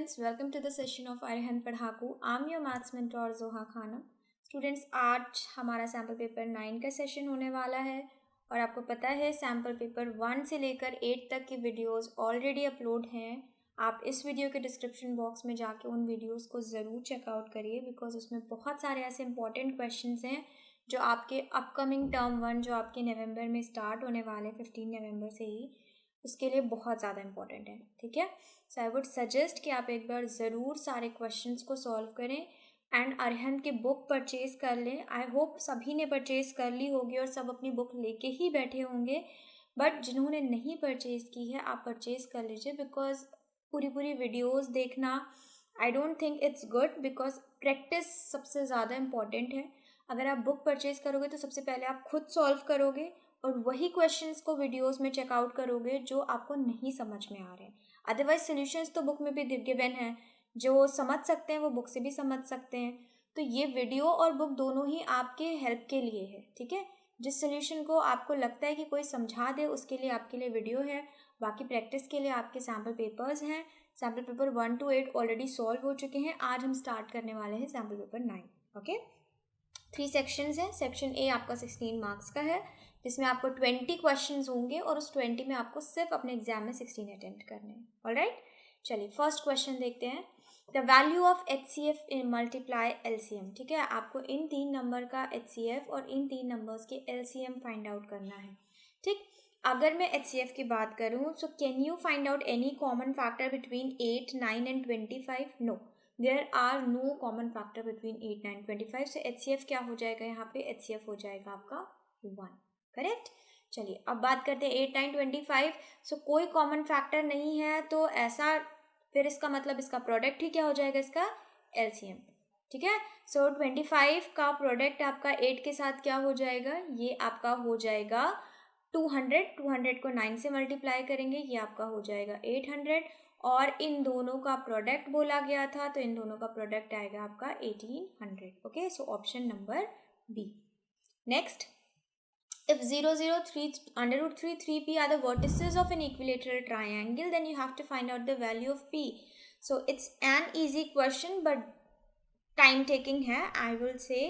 students, welcome to the session of Arhan Padhaku. I'm your maths mentor Zoha Khana. Students, आज हमारा sample paper 9 का session होने वाला है और आपको पता है सैम्पल पेपर 1 से लेकर 8 तक की वीडियोस ऑलरेडी अपलोड हैं. आप इस वीडियो के डिस्क्रिप्शन बॉक्स में जाके उन वीडियोस को ज़रूर चेकआउट करिए बिकॉज उसमें बहुत सारे ऐसे इंपॉर्टेंट क्वेश्चंस हैं जो आपके अपकमिंग टर्म 1 जो आपके नवंबर में स्टार्ट होने वाले 15 नवंबर से ही उसके लिए बहुत ज़्यादा इंपॉर्टेंट है. ठीक है, सो आई वुड सजेस्ट कि आप एक बार ज़रूर सारे क्वेश्चंस को सॉल्व करें एंड अरहन की बुक परचेज़ कर लें. आई होप सभी ने परचेज़ कर ली होगी और सब अपनी बुक लेके ही बैठे होंगे, बट जिन्होंने नहीं परचेज़ की है आप परचेज़ कर लीजिए बिकॉज पूरी वीडियोस देखना I don't think it's good because practice सबसे ज़्यादा इम्पॉर्टेंट है. अगर आप बुक परचेज़ करोगे तो सबसे पहले आप खुद सॉल्व करोगे और वही क्वेश्चंस को वीडियोस में चेकआउट करोगे जो आपको नहीं समझ में आ रहे हैं. अदरवाइज सॉल्यूशंस तो बुक में भी गिवन है, जो समझ सकते हैं वो बुक से भी समझ सकते हैं. तो ये वीडियो और बुक दोनों ही आपके हेल्प के लिए है. ठीक है, जिस सॉल्यूशन को आपको लगता है कि कोई समझा दे उसके लिए आपके लिए वीडियो है, बाकी प्रैक्टिस के लिए आपके सैम्पल पेपर्स हैं. Sample paper 1 to 8 already solve हो चुके हैं. आज हम स्टार्ट करने वाले हैं सैम्पल पेपर 9. ओके, 3 सेक्शंस हैं. सेक्शन ए आपका 16 मार्क्स का है जिसमें आपको 20 क्वेश्चंस होंगे और उस 20 में आपको सिर्फ अपने एग्जाम में 16 अटेम्प्ट करने हैं. ऑलराइट, चलिए फर्स्ट क्वेश्चन देखते हैं. The value of HCF in multiply LCM. ठीक है, आपको इन 3 नंबर का HCF और इन 3 नंबर्स के LCM फाइंड आउट करना है. ठीक, अगर मैं HCF की बात करूँ so can you find out any common factor between 8, 9 and 25? No, there are no common factor between 8, 9, 25. So HCF क्या हो जाएगा यहाँ पे? HCF हो जाएगा आपका 1. करेक्ट. चलिए अब बात करते हैं 8, 9, 25. सो कोई कॉमन फैक्टर नहीं है तो ऐसा फिर इसका मतलब इसका प्रोडक्ट ही क्या हो जाएगा? इसका LCM. ठीक है, सो 25 का प्रोडक्ट आपका 8 के साथ क्या हो जाएगा? ये आपका हो जाएगा 200. 200 को 9 से मल्टीप्लाई करेंगे, ये आपका हो जाएगा 800. और इन दोनों का प्रोडक्ट बोला गया था तो इन दोनों का प्रोडक्ट आएगा आपका 1800. Okay, so option number B. Next, if 0, 0, 3, under root 3, 3p are the vertices of an equilateral triangle, then you have to find out the value of p. So it's an easy question but time taking है. I will say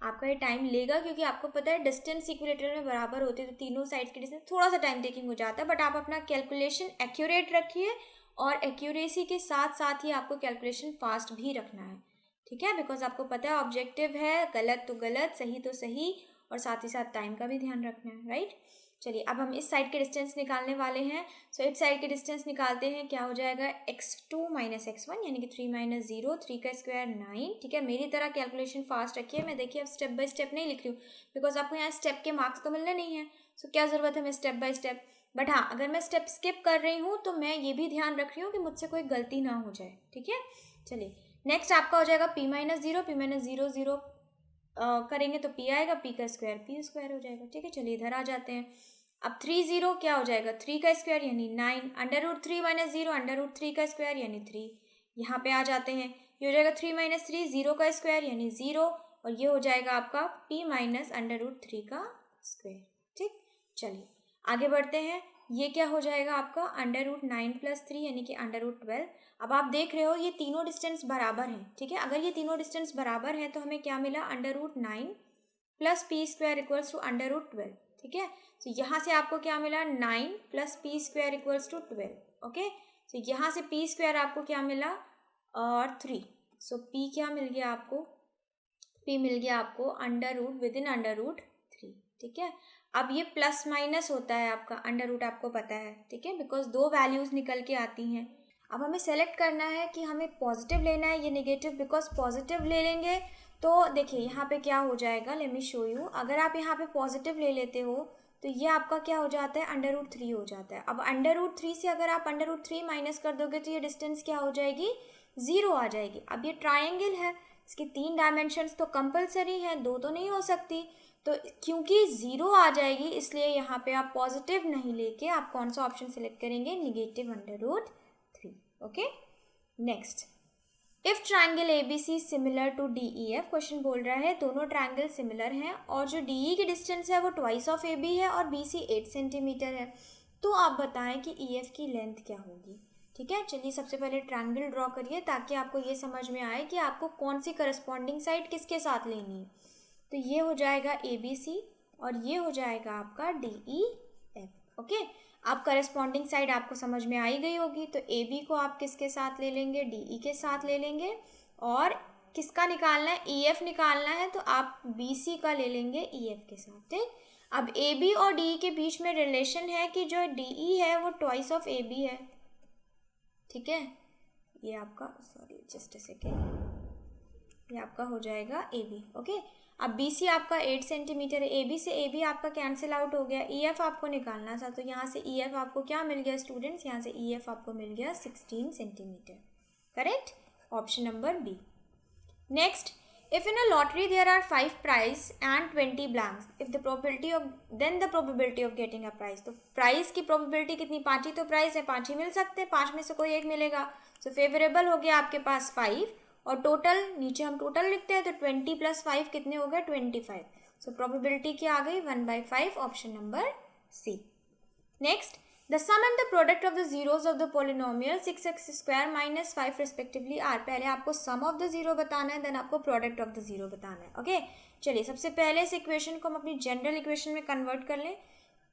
आपका ये time लेगा क्योंकि आपको पता है distance equilateral में बराबर होती है तो तीनों साइड्स की डिस्टेंस थोड़ा सा टाइम टेकिंग हो जाता है, बट आप अपना कैलकुलेशन एक्यूरेट रखिए और एक्यूरेसी के साथ साथ ही आपको कैलकुलेशन फास्ट भी रखना है. ठीक है, बिकॉज आपको पता है ऑब्जेक्टिव है, गलत तो गलत, सही तो सही, और साथ ही साथ टाइम का भी ध्यान रखना है. राइट, चलिए अब हम इस साइड के डिस्टेंस निकालने वाले हैं. सो इस साइड के डिस्टेंस निकालते हैं. क्या हो जाएगा? x2 - x1 यानी कि 3 - 0, 3 का स्क्वायर 9. ठीक है, मेरी तरह कैलकुलेशन फास्ट रखिए. मैं देखिए अब स्टेप बाय स्टेप नहीं लिख रही हूँ बिकॉज आपको यहाँ स्टेप के मार्क्स तो मिलने नहीं है. सो क्या ज़रूरत है मैं स्टेप बाय स्टेप, बट हाँ अगर मैं स्टेप स्किप कर रही हूँ तो मैं ये भी ध्यान रख रही हूँ कि मुझसे कोई गलती ना हो जाए. ठीक है, चलिए नेक्स्ट आपका हो जाएगा p - 0. p - 0, 0 करेंगे तो p आएगा, p का स्क्वायर p स्क्वायर हो जाएगा. ठीक है, चलिए इधर आ जाते हैं. अब 3, 0 क्या हो जाएगा? 3 का स्क्वायर यानी 9. अंडर रूट 3 - 0, अंडर रूट 3 का स्क्वायर यानी 3. यहाँ पे आ जाते हैं, ये हो जाएगा 3 - 3, 0 का स्क्वायर यानी 0, और ये हो जाएगा आपका p माइनस अंडर रूट 3 का स्क्वायर. ठीक, चलिए आगे बढ़ते हैं. ये क्या हो जाएगा आपका? अंडर रूट 9 + 3 यानी कि अंडर रूट 12. अब आप देख रहे हो ये तीनों डिस्टेंस बराबर हैं. ठीक है, अगर ये तीनों डिस्टेंस बराबर हैं तो हमें क्या मिला? Under root 9 + p square equals to under root 12. ठीक है, तो यहाँ से आपको क्या मिला? 9 + p square equals to 12. Okay, तो यहाँ से p स्क्वायर आपको क्या मिला? और 3. सो p क्या मिल गया आपको? p मिल गया आपको under root within under root 3. ठीक है, अब ये प्लस माइनस होता है आपका अंडर रूट, आपको पता है. ठीक है, बिकॉज 2 वैल्यूज़ निकल के आती हैं. अब हमें सेलेक्ट करना है कि हमें पॉजिटिव लेना है या नेगेटिव, बिकॉज पॉजिटिव ले लेंगे तो देखिए यहाँ पे क्या हो जाएगा. Let me show you. अगर आप यहाँ पे पॉजिटिव ले लेते हो तो ये आपका क्या हो जाता है? अंडर रूट 3 हो जाता है. अब अंडर रूट 3 से अगर आप अंडर रूट 3 माइनस कर दोगे तो ये डिस्टेंस क्या हो जाएगी? 0 आ जाएगी. अब ये ट्राइंगल है, इसके 3 डायमेंशंस तो कंपलसरी है, 2 तो नहीं हो सकती. तो क्योंकि 0 आ जाएगी इसलिए यहाँ पे आप पॉजिटिव नहीं लेके आप कौन सा ऑप्शन सेलेक्ट करेंगे? Negative under root 3. Okay, next, if triangle ABC similar to DEF. Question बोल रहा है दोनों ट्राइंगल सिमिलर हैं और जो DE की डिस्टेंस है वो ट्वाइस ऑफ AB है और BC 8 सेंटीमीटर है. तो आप बताएं कि EF की लेंथ क्या होगी. ठीक है, चलिए सबसे पहले ट्रायंगल ड्रॉ करिए ताकि आपको ये समझ में आए कि आपको कौन सी करस्पॉन्डिंग साइड किसके साथ लेनी है। तो ये हो जाएगा ABC और ये हो जाएगा आपका DEF। ओके, अब करस्पॉन्डिंग साइड आपको समझ में आई गई होगी। तो AB को आप किसके साथ ले लेंगे, DE के साथ ले लेंगे, और किसका निकालना है, EF निकालना है, तो आप BC का ले लेंगे EF के साथ। ठीक, अब AB और DE के बीच में रिलेशन है कि जो DE है वो ट्वाइस ऑफ AB है। ठीक है, ये आपका, सॉरी जस्ट अ सेकेंड, ये आपका हो जाएगा AB। ओके, अब BC आपका 8 सेंटीमीटर है, AB से AB आपका कैंसिल आउट हो गया, EF आपको निकालना था, तो यहाँ से EF आपको क्या मिल गया स्टूडेंट्स, यहाँ से EF आपको मिल गया 16 centimetre. Correct, option number B। Next, if in a lottery there are 5 prize and 20 blanks, if the probability of then the probability of getting a prize, तो प्राइस की प्रोबेबिलिटी कितनी, 5 ही तो प्राइस है, 5 ही मिल सकते हैं, 5 में से कोई एक मिलेगा। सो फेवरेबल हो गया आपके पास 5, और टोटल नीचे हम टोटल लिखते हैं, तो 20 + 5 कितने हो गए, 25। सो प्रोबेबिलिटी क्या आ गई, 1/5, option number C। Next, the sum and the product of the zeros of the polynomial 6x² - 5 respectively are, पहले आपको sum of the zero बताना है, देन आपको product of the zero बताना है। ओके, चलिए सबसे पहले इस इक्वेशन को हम अपनी जनरल इक्वेशन में कन्वर्ट कर लें।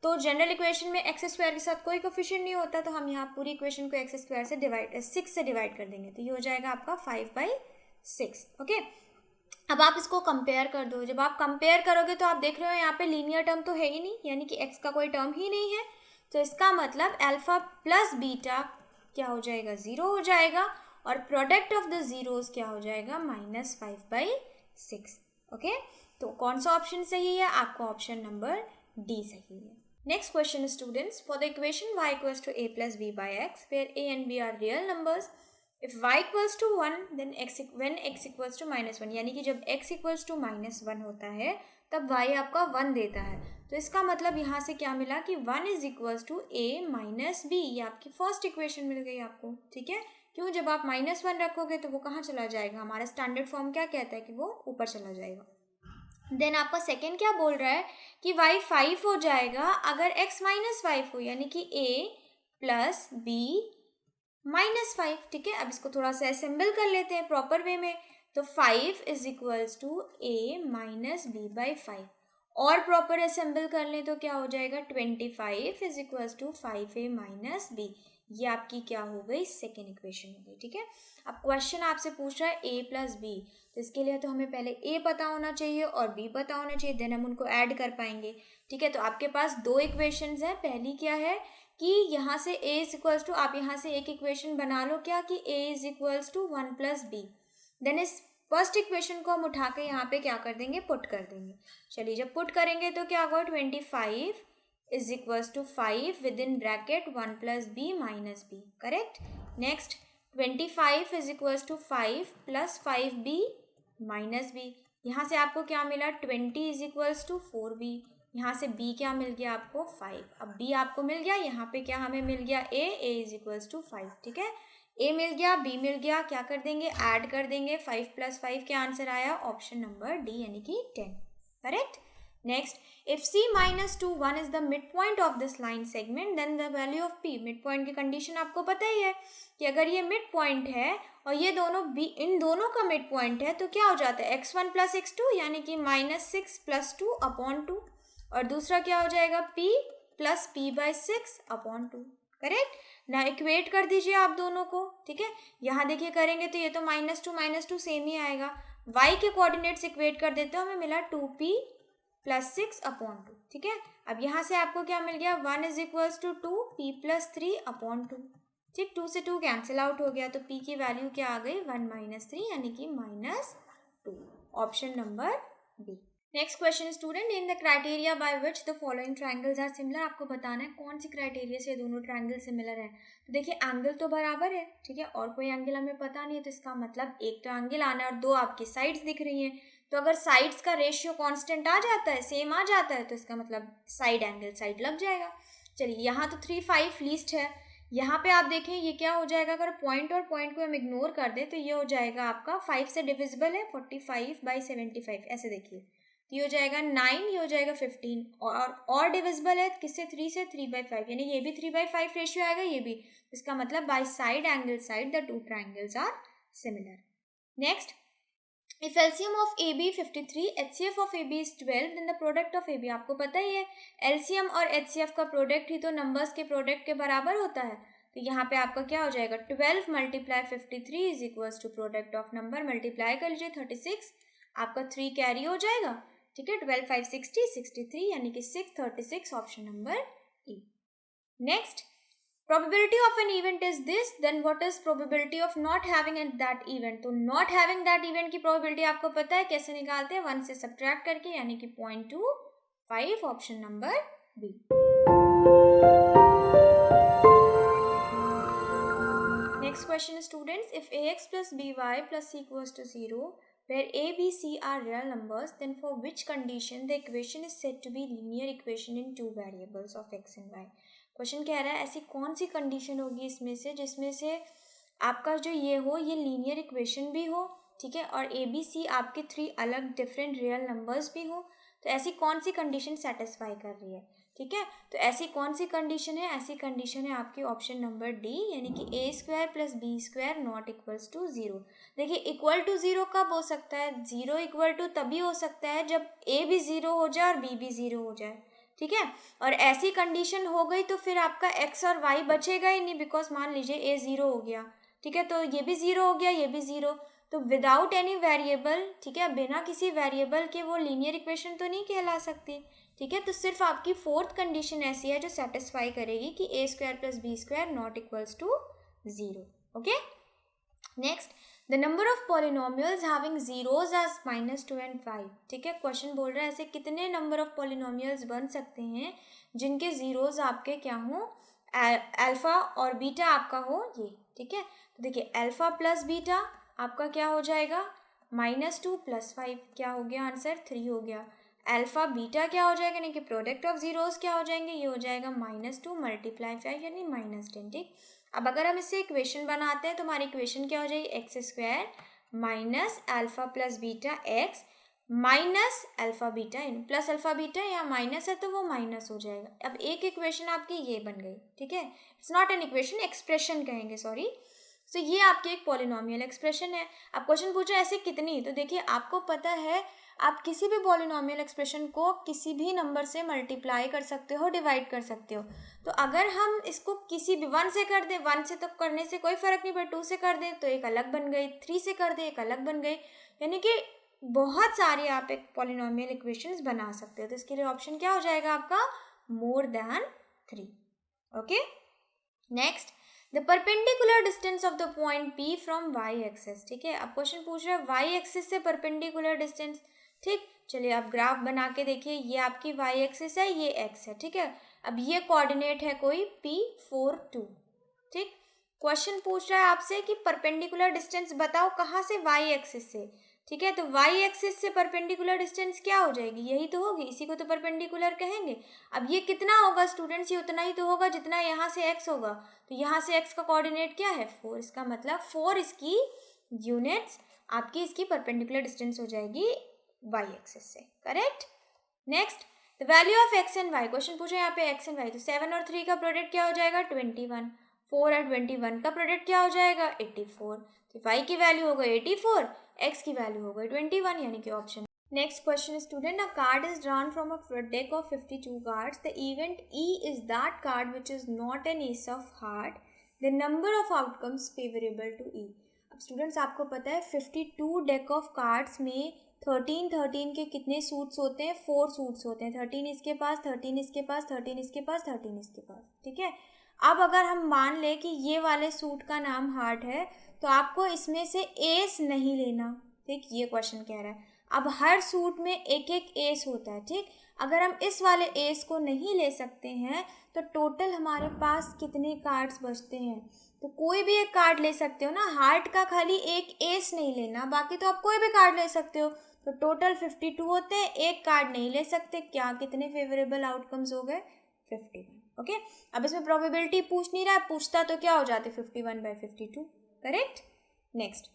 तो जनरल इक्वेशन में x² के साथ कोई कोफिशिएंट नहीं होता, तो हम यहाँ पूरी इक्वेशन को x² से डिवाइड 6 से डिवाइड कर देंगे, तो ये हो जाएगा आपका 5/6। ओके, अब आप इसको कंपेयर कर दो। जब आप कंपेयर करोगे तो आप देख रहे हो यहाँ पे लीनियर टर्म तो है ही नहीं, यानी कि x का कोई टर्म ही नहीं है, तो इसका मतलब अल्फा प्लस बीटा क्या हो जाएगा, 0 हो जाएगा, और प्रोडक्ट ऑफ द जीरोस क्या हो जाएगा, -5/6। ओके, तो कौन सा ऑप्शन सही है, आपका ऑप्शन नंबर D सही है। Next question students, for the equation y = a + b by x where a and b are real numbers, if y = 1 then when x = -1, यानी कि जब x = -1 होता है तब y आपका 1 देता है। तो इसका मतलब यहाँ से क्या मिला कि 1 = a - b, ये आपकी फर्स्ट इक्वेशन मिल गई आपको। ठीक है, क्यों, जब आप -1 रखोगे तो वो कहाँ चला जाएगा, हमारा स्टैंडर्ड फॉर्म क्या कहता है कि वो ऊपर चला जाएगा। देन आपका सेकेंड क्या बोल रहा है कि y 5 हो जाएगा अगर x - 5 हो, यानी कि a + b - 5। ठीक है, अब इसको थोड़ा सा असेंबल कर लेते हैं प्रॉपर वे में, तो 5 = a - b/5, और प्रॉपर असेंबल कर लें तो क्या हो जाएगा, 25 = 5a - b। ये आपकी क्या हो गई, सेकेंड इक्वेशन हो गई। ठीक है, अब क्वेश्चन आपसे पूछ रहा है a + b, तो इसके लिए तो हमें पहले a पता होना चाहिए और b पता होना चाहिए, देन हम उनको ऐड कर पाएंगे। ठीक है, तो आपके पास दो इक्वेशंस हैं। पहली क्या है कि यहाँ से a आप यहाँ से एक इक्वेशन बना लो क्या, कि a = 1 + b, देन इस फर्स्ट इक्वेशन को हम उठा के यहाँ पे क्या कर देंगे, पुट कर देंगे। चलिए जब पुट करेंगे तो क्या होगा, 25 = 5 within bracket 1 + b - b। Correct, next 25 = 5 + 5b - b, यहाँ से आपको क्या मिला, 20 = 4b, यहाँ से b क्या मिल गया आपको, 5। अब b आपको मिल गया, यहाँ पे क्या हमें मिल गया, a = 5। ठीक है, a मिल गया, b मिल गया, क्या कर देंगे, ऐड कर देंगे, 5 + 5 क्या आंसर आया, ऑप्शन नंबर D, यानी कि 10। Correct, next, if c - 2 1 is the mid point of this line segment then the value of p, mid point की कंडीशन आपको पता ही है कि अगर ये मिड पॉइंट है और ये दोनों b, इन दोनों का मिड पॉइंट है, तो क्या हो जाता है, x1 + x2, यानी कि -6 + 2/2, और दूसरा क्या हो जाएगा, p + p/6/2। करेक्ट ना, इक्वेट कर दीजिए आप दोनों को। ठीक है, यहाँ देखिए करेंगे तो ये तो -2 सेम ही आएगा, y के कोऑर्डिनेट्स इक्वेट कर देते हो, हमें मिला 2p + 6/2। ठीक है, अब यहाँ से आपको क्या मिल गया, 1 = 2 p + 3/2। ठीक, 2 से 2 कैंसिल आउट हो गया, तो p की वैल्यू क्या आ गई, 1 - 3, यानी कि -2, option number B। Next question student, in the criteria by which the following triangles are similar, आपको बताना है कौन सी क्राइटेरिया से दोनों ट्रायंगल सिमिलर है। तो देखिए एंगल तो बराबर है, ठीक है, और कोई एंगल हमें पता नहीं है, तो इसका मतलब एक तो एंगल आना है और दो आपकी साइड्स दिख रही हैं, तो अगर साइड्स का रेशियो कांस्टेंट आ जाता है, सेम आ जाता है, तो इसका मतलब साइड एंगल साइड लग जाएगा। चलिए यहाँ तो 3 5 लीस्ट है, यहाँ पे आप देखें ये क्या हो जाएगा, अगर पॉइंट और पॉइंट को हम इग्नोर कर दें तो ये हो जाएगा आपका 5 से डिविजिबल है, 45/75, ऐसे देखिए तो ये हो जाएगा 9, ये हो जाएगा 15 और डिविजिबल है किससे 3 से 3/5 यानी ये भी 3/5 रेशियो आएगा ये भी. इसका मतलब by side angle side the two triangles are similar. Next, if LCM of AB 53, HCF of AB is 12, then the product of AB, आपको पता ही है LCM और HCF का प्रोडक्ट ही तो नंबर्स के प्रोडक्ट के बराबर होता है. तो यहाँ पे आपका क्या हो जाएगा 12 × 53 is equals to product of number multiply कर लीजिए 36, आपका 3 कैरी हो जाएगा. ठीक है, 12 5 60 63 यानी कि 636 option number E. Next, probability of an event is this, then what is probability of not having that event? तो not having that event की probability आपको पता है कैसे निकालते हैं 1 से subtract करके यानी कि 0.25 option number B. Next question students, if ax plus by plus c equals to 0 where a, b, c are real numbers, then for which condition the equation is said to be linear equation in two variables of x and y? Question कह रहा है ऐसी कौन सी condition होगी इसमें से जिसमें से आपका जो ये हो ये लीनियर इक्वेशन भी हो, ठीक है, और ए बी सी आपके 3 अलग डिफरेंट रियल नंबर्स भी हो. तो ऐसी कौन सी कंडीशन सेटिस्फाई कर रही है, ठीक है. तो ऐसी कौन सी कंडीशन है, ऐसी कंडीशन है आपकी ऑप्शन नंबर डी यानी कि a² + b² not equals to 0. देखिए इक्वल टू 0 कब हो सकता है, 0 इक्वल टू तभी हो सकता है जब a भी 0 हो जाए और b भी 0 हो जाए, ठीक है. और ऐसी कंडीशन हो गई तो फिर आपका x और y बचेगा ही नहीं, बिकॉज मान लीजिए a 0 हो गया, ठीक है, तो ये भी 0 हो गया, ये भी 0, तो विदाउट एनी वेरिएबल, ठीक है, बिना किसी वेरिएबल के वो लीनियर इक्वेशन तो नहीं कहला सकती, ठीक है. तो सिर्फ आपकी फोर्थ कंडीशन ऐसी है जो सेटिस्फाई करेगी कि a² + b² not equals to 0. Okay. Next, the number of polynomials having zeros as -2 and 5, ठीक है. क्वेश्चन बोल रहा है ऐसे कितने नंबर ऑफ पॉलिनोमियल्स बन सकते हैं जिनके जीरोज आपके क्या हो, अल्फा और बीटा आपका हो ये, ठीक है. तो देखिए अल्फा प्लस बीटा आपका क्या हो जाएगा -2 + 5 क्या हो गया आंसर 3 हो गया. अल्फा बीटा क्या हो जाएगा यानी कि प्रोडक्ट ऑफ जीरोज क्या हो जाएंगे, ये हो जाएगा -2 × 5 यानी -10, ठीक. अब अगर हम इससे इक्वेशन बनाते हैं तो हमारी इक्वेशन क्या हो जाएगी x² - alpha plus beta x minus alpha beta in plus alpha beta, या माइनस है तो वो माइनस हो जाएगा. अब एक इक्वेशन आपकी ये बन गई, ठीक है. It's not an equation, expression कहेंगे, सॉरी. तो ये आपकी एक पॉलिनोमियल एक्सप्रेशन है. अब क्वेश्चन पूछा ऐसे कितनी, तो देखिए आपको पता है आप किसी भी पॉलिनोमियल एक्सप्रेशन को किसी भी नंबर से मल्टीप्लाई कर सकते हो, डिवाइड कर सकते हो. तो अगर हम इसको किसी भी 1 से कर दें, 1 से तो करने से कोई फ़र्क नहीं पड़ता, 2 से कर दें तो एक अलग बन गई, 3 से कर दें एक अलग बन गई, यानी कि बहुत सारी आप एक पॉलिनोमियल इक्वेशंस बना सकते हो. तो इसके लिए ऑप्शन क्या हो जाएगा आपका more than 3. Okay. Next, the perpendicular distance of the point P from y axis, ठीक है. अब क्वेश्चन पूछ रहा है y एक्सिस से परपेंडिकुलर डिस्टेंस, ठीक. चलिए आप ग्राफ बना के देखिए, ये आपकी y एक्सिस है, ये x है, ठीक है. अब ये कोऑर्डिनेट है कोई P 4 2, ठीक. क्वेश्चन पूछ रहा है आपसे कि परपेंडिकुलर डिस्टेंस बताओ कहाँ से, y एक्सिस से, ठीक है. तो y एक्सिस से परपेंडिकुलर डिस्टेंस क्या हो जाएगी, यही तो होगी, इसी को तो परपेंडिकुलर कहेंगे. अब ये कितना होगा स्टूडेंट्स, ये उतना ही तो होगा जितना यहाँ से x होगा. तो यहाँ से x का कोऑर्डिनेट क्या है 4, इसका मतलब 4 इसकी यूनिट्स आपकी इसकी परपेंडिकुलर डिस्टेंस हो जाएगी y एक्सिस से, correct. Next, the value of x and y, question पूछे यहाँ पे x एंड y, तो 7 और 3 का प्रोडक्ट क्या हो जाएगा 21, 4 और 21 का प्रोडक्ट क्या हो जाएगा 84. तो y की वैल्यू हो गई 84, x की वैल्यू हो गई 21 यानी कि option. Next question student, a card is drawn from a deck of 52 cards, the event E is that card which is not an ace of heart, the number of outcomes favourable to E. अब students आपको पता है 52 deck of cards में 13 के कितने suits होते हैं, 4 suits होते हैं. 13 इसके पास, 13 इसके पास, 13 इसके पास, 13 इसके पास, ठीक है. अब अगर हम मान लें कि ये वाले सूट का नाम हार्ट है तो आपको इसमें से एस नहीं लेना, ठीक. ये क्वेश्चन कह रहा है. अब हर सूट में एक एक एस होता है, ठीक. अगर हम इस वाले एस को नहीं ले सकते हैं तो टोटल हमारे पास कितने कार्ड्स बचते हैं, तो कोई भी एक कार्ड ले सकते हो ना, हार्ट का खाली एक एस नहीं लेना, बाकी तो आप कोई भी कार्ड ले सकते हो. तो टोटल 52 होते हैं, एक कार्ड नहीं ले सकते, क्या कितने फेवरेबल आउटकम्स हो गए 51. ओके. अब इसमें प्रोबेबिलिटी पूछ नहीं रहा है, पूछता तो क्या हो जाते 51/52, correct. Next,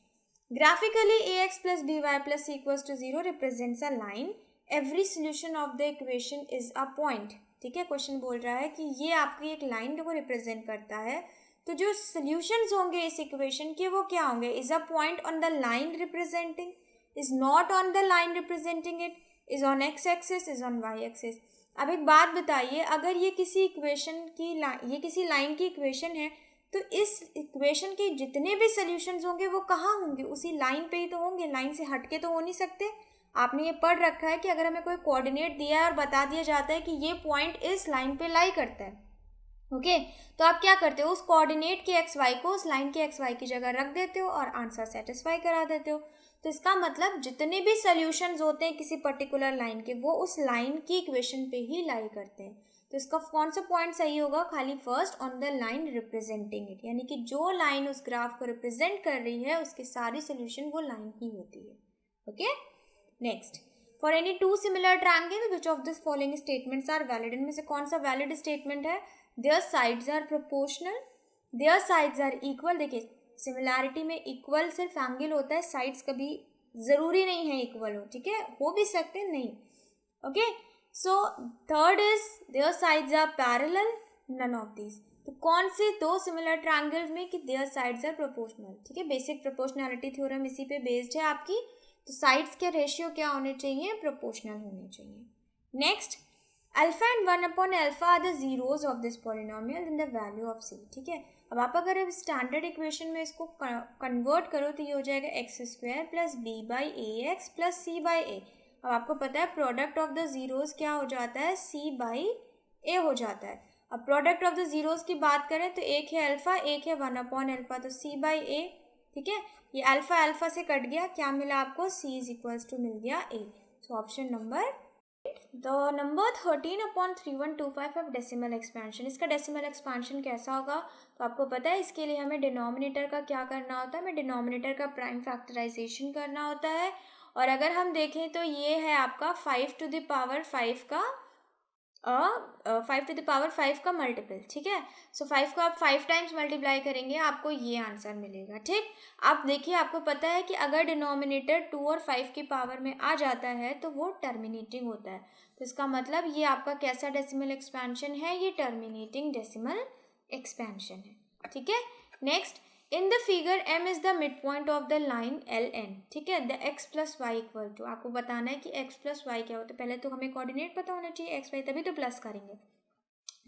graphically ax + by + c = 0 represents a line every solution of the equation is a point. ठीक है, क्वेश्चन बोल रहा है कि ये आपकी एक लाइन को रिप्रेजेंट करता है, तो जो सोल्यूशंस होंगे इस इक्वेशन के वो क्या होंगे? Is a point on the line representing, is not on the line representing it, is on x axis, is on y axis. अब एक बात बताइए, अगर ये किसी इक्वेशन की ये किसी लाइन की इक्वेशन है, तो इस इक्वेशन के जितने भी सोल्यूशंस होंगे वो कहाँ होंगे? उसी लाइन पे ही तो होंगे, लाइन से हटके तो हो नहीं सकते। आपने ये पढ़ रखा है कि अगर हमें कोई कोऑर्डिनेट दिया है और बता दिया जाता है कि ये पॉइंट इस लाइन पे लाई करता है, ओके, तो आप क्या करते हो? उस कोऑर्डिनेट के एक्स वाई को उस लाइन के एक्स वाई की जगह रख देते हो और आंसर सेटिस्फाई करा देते हो। तो इसका मतलब जितने भी सोल्यूशंस होते हैं किसी पर्टिकुलर लाइन के, वो उस लाइन की इक्वेशन पे ही लाई करते हैं। तो इसका कौन सा पॉइंट सही होगा? खाली first, on the line representing it, यानी कि जो लाइन उस ग्राफ को रिप्रेजेंट कर रही है उसकी सारी सोल्यूशन वो लाइन ही होती है। Okay, next, for any two similar triangle which of this following statements are valid, इनमें से कौन सा वैलिड स्टेटमेंट है? Their sides are proportional, their sides are equal. देखिए, सिमिलैरिटी में इक्वल सिर्फ एंगल होता है, साइड्स कभी ज़रूरी नहीं है इक्वल हो, ठीक है, हो भी सकते हैं, नहीं। Okay, so third is their sides are parallel, none of these. तो कौन से दो सिमिलर ट्रायंगल्स में कि देयर साइड्स आर प्रोपोर्शनल? ठीक है, बेसिक प्रोपोर्शनैलिटी थ्योरम इसी पे बेस्ड है आपकी। तो साइड्स के रेशियो क्या होने चाहिए? प्रोपोर्शनल होने चाहिए। Next, alpha and 1 alpha are the zeros of this polynomial in the value of C. ठीक है, अब आप अगर स्टैंडर्ड इक्वेशन में इसको कन्वर्ट करो तो ये हो जाएगा X square plus B by A X plus C by A. अब आपको पता है प्रोडक्ट ऑफ द जीरोज क्या हो जाता है? सी बाई ए हो जाता है। अब प्रोडक्ट ऑफ द जीरोज की बात करें तो एक है अल्फा, एक है 1 अल्फा, तो सी बाई ए। ठीक है, ये अल्फा अल्फा से कट गया, क्या मिला आपको? सी इज इक्वल्स टू मिल गया A. So option number the number 13/3125 of decimal expansion. इसका डेसिमल एक्सपेंशन कैसा होगा? तो आपको पता है इसके लिए हमें डिनोमिनेटर का क्या करना होता है? हमें डिनोमिनेटर का प्राइम फैक्टराइजेशन करना होता है। और अगर हम देखें तो ये है आपका 5 to the power 5 का 5 to the power 5 का मल्टीपल। ठीक है, सो 5 को आप 5 टाइम्स मल्टीप्लाई करेंगे, आपको ये आंसर मिलेगा। ठीक, आप देखिए, आपको पता है कि अगर डिनोमिनेटर 2 और 5 की पावर में आ जाता है तो वो टर्मिनेटिंग होता है। तो इसका मतलब ये आपका कैसा डेसिमल एक्सपेंशन है? ये टर्मिनेटिंग डेसिमल एक्सपेंशन है। ठीक है, next, in the figure m is the mid point of the line LN। ठीक है, the x plus y equal to, आपको बताना है कि x प्लस वाई क्या होता है। पहले तो हमें कोऑर्डिनेट पता होना चाहिए x वाई, तभी तो प्लस करेंगे।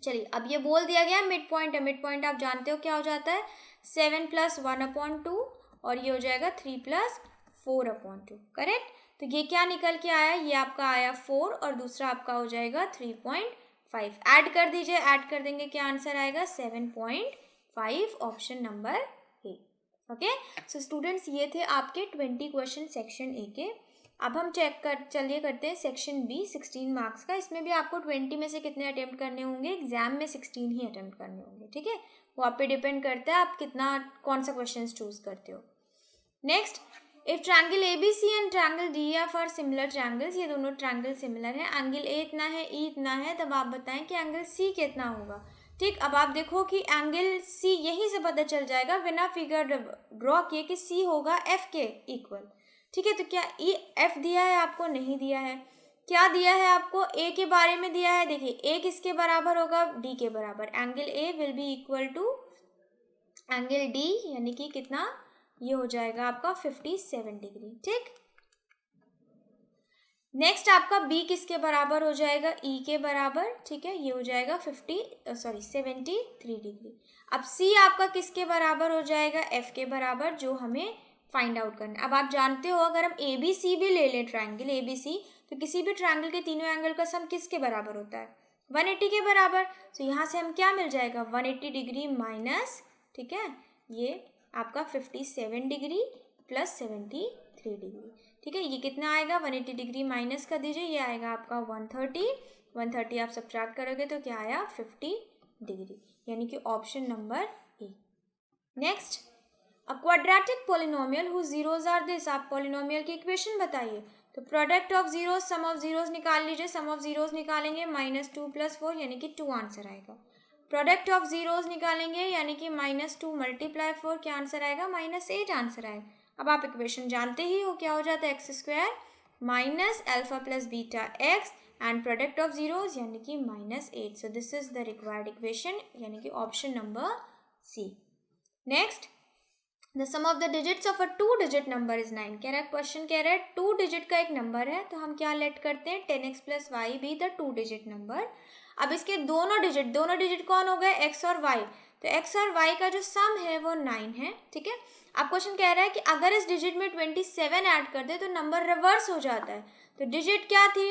चलिए, अब ये बोल दिया गया मिड पॉइंट है। मिड पॉइंट आप जानते हो क्या हो जाता है? 7 + 1/2 और ये हो जाएगा 3 + 4/2। करेक्ट, तो ये क्या निकल के आया? ये आपका आया 4 और दूसरा आपका हो जाएगा 3.5। ऐड कर दीजिए, ऐड कर देंगे, क्या आंसर आएगा? 7.5, option number A. Okay, so students, ये थे आपके 20 क्वेश्चन सेक्शन ए के। अब हम चलिए करते हैं सेक्शन बी, 16 मार्क्स का। इसमें भी आपको 20 में से कितने अटेम्प्ट करने होंगे? एग्जाम में 16 ही अटेम्प्ट करने होंगे। ठीक है, वो आप पे डिपेंड करता है आप कौन सा क्वेश्चन चूज करते हो। Next, if triangle ABC and triangle DEF are similar triangles, ये दोनों ट्रायंगल सिमिलर है, एंगल A इतना है, E इतना है, तब आप बताएं कि एंगल C कितना होगा। ठीक, अब आप देखो कि एंगल C यहीं से पता चल जाएगा, बिना फिगर ड्रॉ किए, कि C होगा F के इक्वल। ठीक है, तो क्या F दिया है आपको? नहीं दिया है। क्या दिया है आपको? A के बारे में दिया है। देखिए, A किसके बराबर होगा? D के बराबर। Angle A will be equal to angle D, यानी कि कितना? ये हो जाएगा आपका 57 डिग्री। ठीक, नेक्स्ट आपका B किसके बराबर हो जाएगा? E के बराबर। ठीक है, ये हो जाएगा 73 डिग्री। अब C आपका किसके बराबर हो जाएगा? F के बराबर, जो हमें फाइंड आउट करना है। अब आप जानते हो अगर हम ABC भी ले लें, ट्रायंगल ABC, तो किसी भी ट्रायंगल के तीनों एंगल का सम किसके बराबर होता है? 180 के बराबर। तो यहाँ से हम क्या मिल जाएगा? 180 डिग्री माइनस, ठीक है, ये आपका 57 डिग्री प्लस 73 डिग्री। ठीक है, ये कितना आएगा? 180 डिग्री माइनस कर दीजिए, ये आएगा आपका 130 आप सब्ट्रैक्ट करोगे तो क्या आया? 50 डिग्री, यानी कि option number A. Next, a quadratic polynomial whose zeros are this. आप पॉलिनोमियल की इक्वेशन बताइए। तो product of zeros, sum of zeros निकाल लीजिए। सम ऑफ जीरोज निकालेंगे -2 + 4, यानी कि 2 आंसर आएगा। प्रोडक्ट ऑफ जीरोज निकालेंगे, यानी कि -2 × 4, क्या आंसर आएगा? -8 आंसर आएगा। अब आप इक्वेशन जानते ही हो, क्या हो जाता है? x² minus alpha plus beta x and product of zeros यानी कि -8. So this is the required equation यानी कि option number C. Next, the sum of the digits of a 2-digit number is 9. कह रहा है क्वेश्चन, कह रहा है 2 डिजिट का एक नंबर है तो हम क्या लेट करते हैं 10x प्लस वाई भी द 2-digit नंबर. अब इसके दोनों डिजिट कौन हो गए x और y. तो x और y का जो सम है वो 9 है. ठीक है. अब क्वेश्चन कह रहा है कि अगर इस डिजिट में 27 ऐड कर दे तो नंबर रिवर्स हो जाता है. तो डिजिट क्या थी,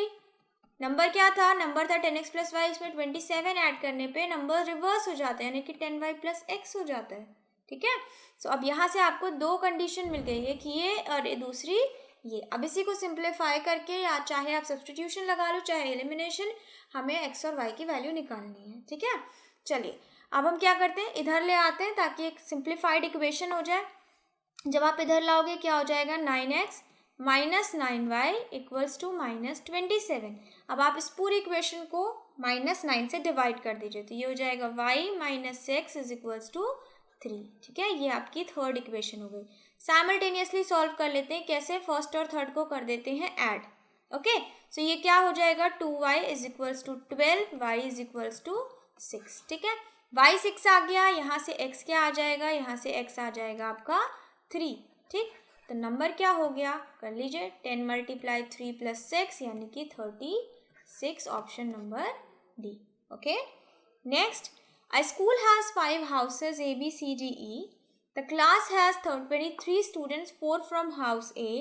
नंबर क्या था, नंबर था 10x प्लस वाई. इसमें 27 ऐड करने पे नंबर रिवर्स हो जाता है यानी कि 10y प्लस x हो जाता है. ठीक है. सो अब यहाँ से आपको दो कंडीशन मिल गई, एक ये और दूसरी ये. अब इसी को सिंप्लीफाई करके या चाहे आप सब्स्टिट्यूशन लगा लो चाहे एलिमिनेशन, हमें x और y की वैल्यू निकालनी है. ठीक है. चलिए अब हम क्या करते हैं, इधर ले आते हैं ताकि एक सिंप्लीफाइड इक्वेशन हो जाए. जब आप इधर लाओगे क्या हो जाएगा 9x minus 9y equals to -27. अब आप इस पूरी इक्वेशन को -9 से डिवाइड कर दीजिए तो ये हो जाएगा y minus x is equals to 3. ठीक है. ये आपकी थर्ड इक्वेशन हो गई. साइमल्टेनियसली सॉल्व कर लेते हैं. कैसे, फर्स्ट और थर्ड को कर देते हैं ऐड. ओके. सो ये क्या हो जाएगा 2y is equals to 12, y is equals to 6. ठीक है. y 6 आ गया, यहाँ से x क्या आ जाएगा, यहाँ से x आ जाएगा आपका 3. ठीक. तो नंबर क्या हो गया, कर लीजिए 10 × 3 + 6 यानी कि 36. Option number D. Okay. Next, a school has 5 houses A, B, C, D, E. The class has 23 students, 4 from house A,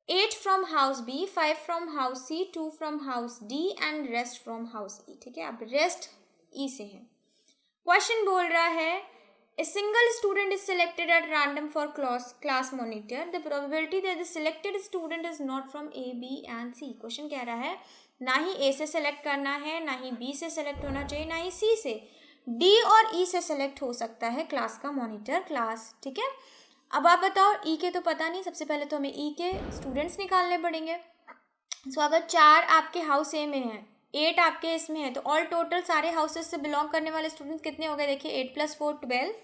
8 from house B, 5 from house C, 2 from house D and rest from house E. ठीक है. अब rest E से है. Question बोल रहा है a single student is selected at random for class monitor. The probability that the selected student is not from A, B and C. Question कह रहा है ना ही A से सेलेक्ट करना है, ना ही B से सेलेक्ट होना चाहिए, ना ही C से, D और E से सेलेक्ट हो सकता है क्लास का मॉनिटर क्लास. ठीक है. अब आप बताओ E के तो पता नहीं, सबसे पहले तो हमें E के स्टूडेंट्स निकालने पड़ेंगे. सो अगर 4 आपके हाउस ए में है, 8 आपके इसमें है, तो ऑल टोटल सारे हाउसेस से बिलोंग करने वाले स्टूडेंट्स कितने हो गए, देखिए 8 + 4 12,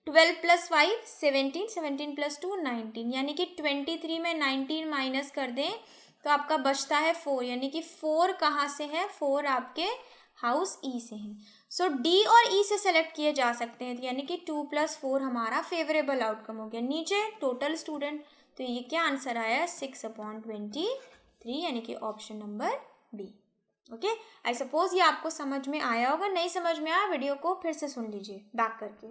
12 + 5 17, 17 + 2 19 यानी कि 23 में 19 माइनस कर दें तो आपका बचता है 4 यानी कि 4 कहाँ से है, 4 आपके हाउस ई से हैं. सो डी और ई से सेलेक्ट किए जा सकते हैं यानी कि 2 + 4 हमारा फेवरेबल आउटकम हो गया. नीचे टोटल स्टूडेंट, तो ये क्या आंसर आया 6/23 यानी कि option number B. Okay. I suppose ये आपको समझ में आया होगा. नहीं समझ में आया वीडियो को फिर से सुन लीजिए बैक करके.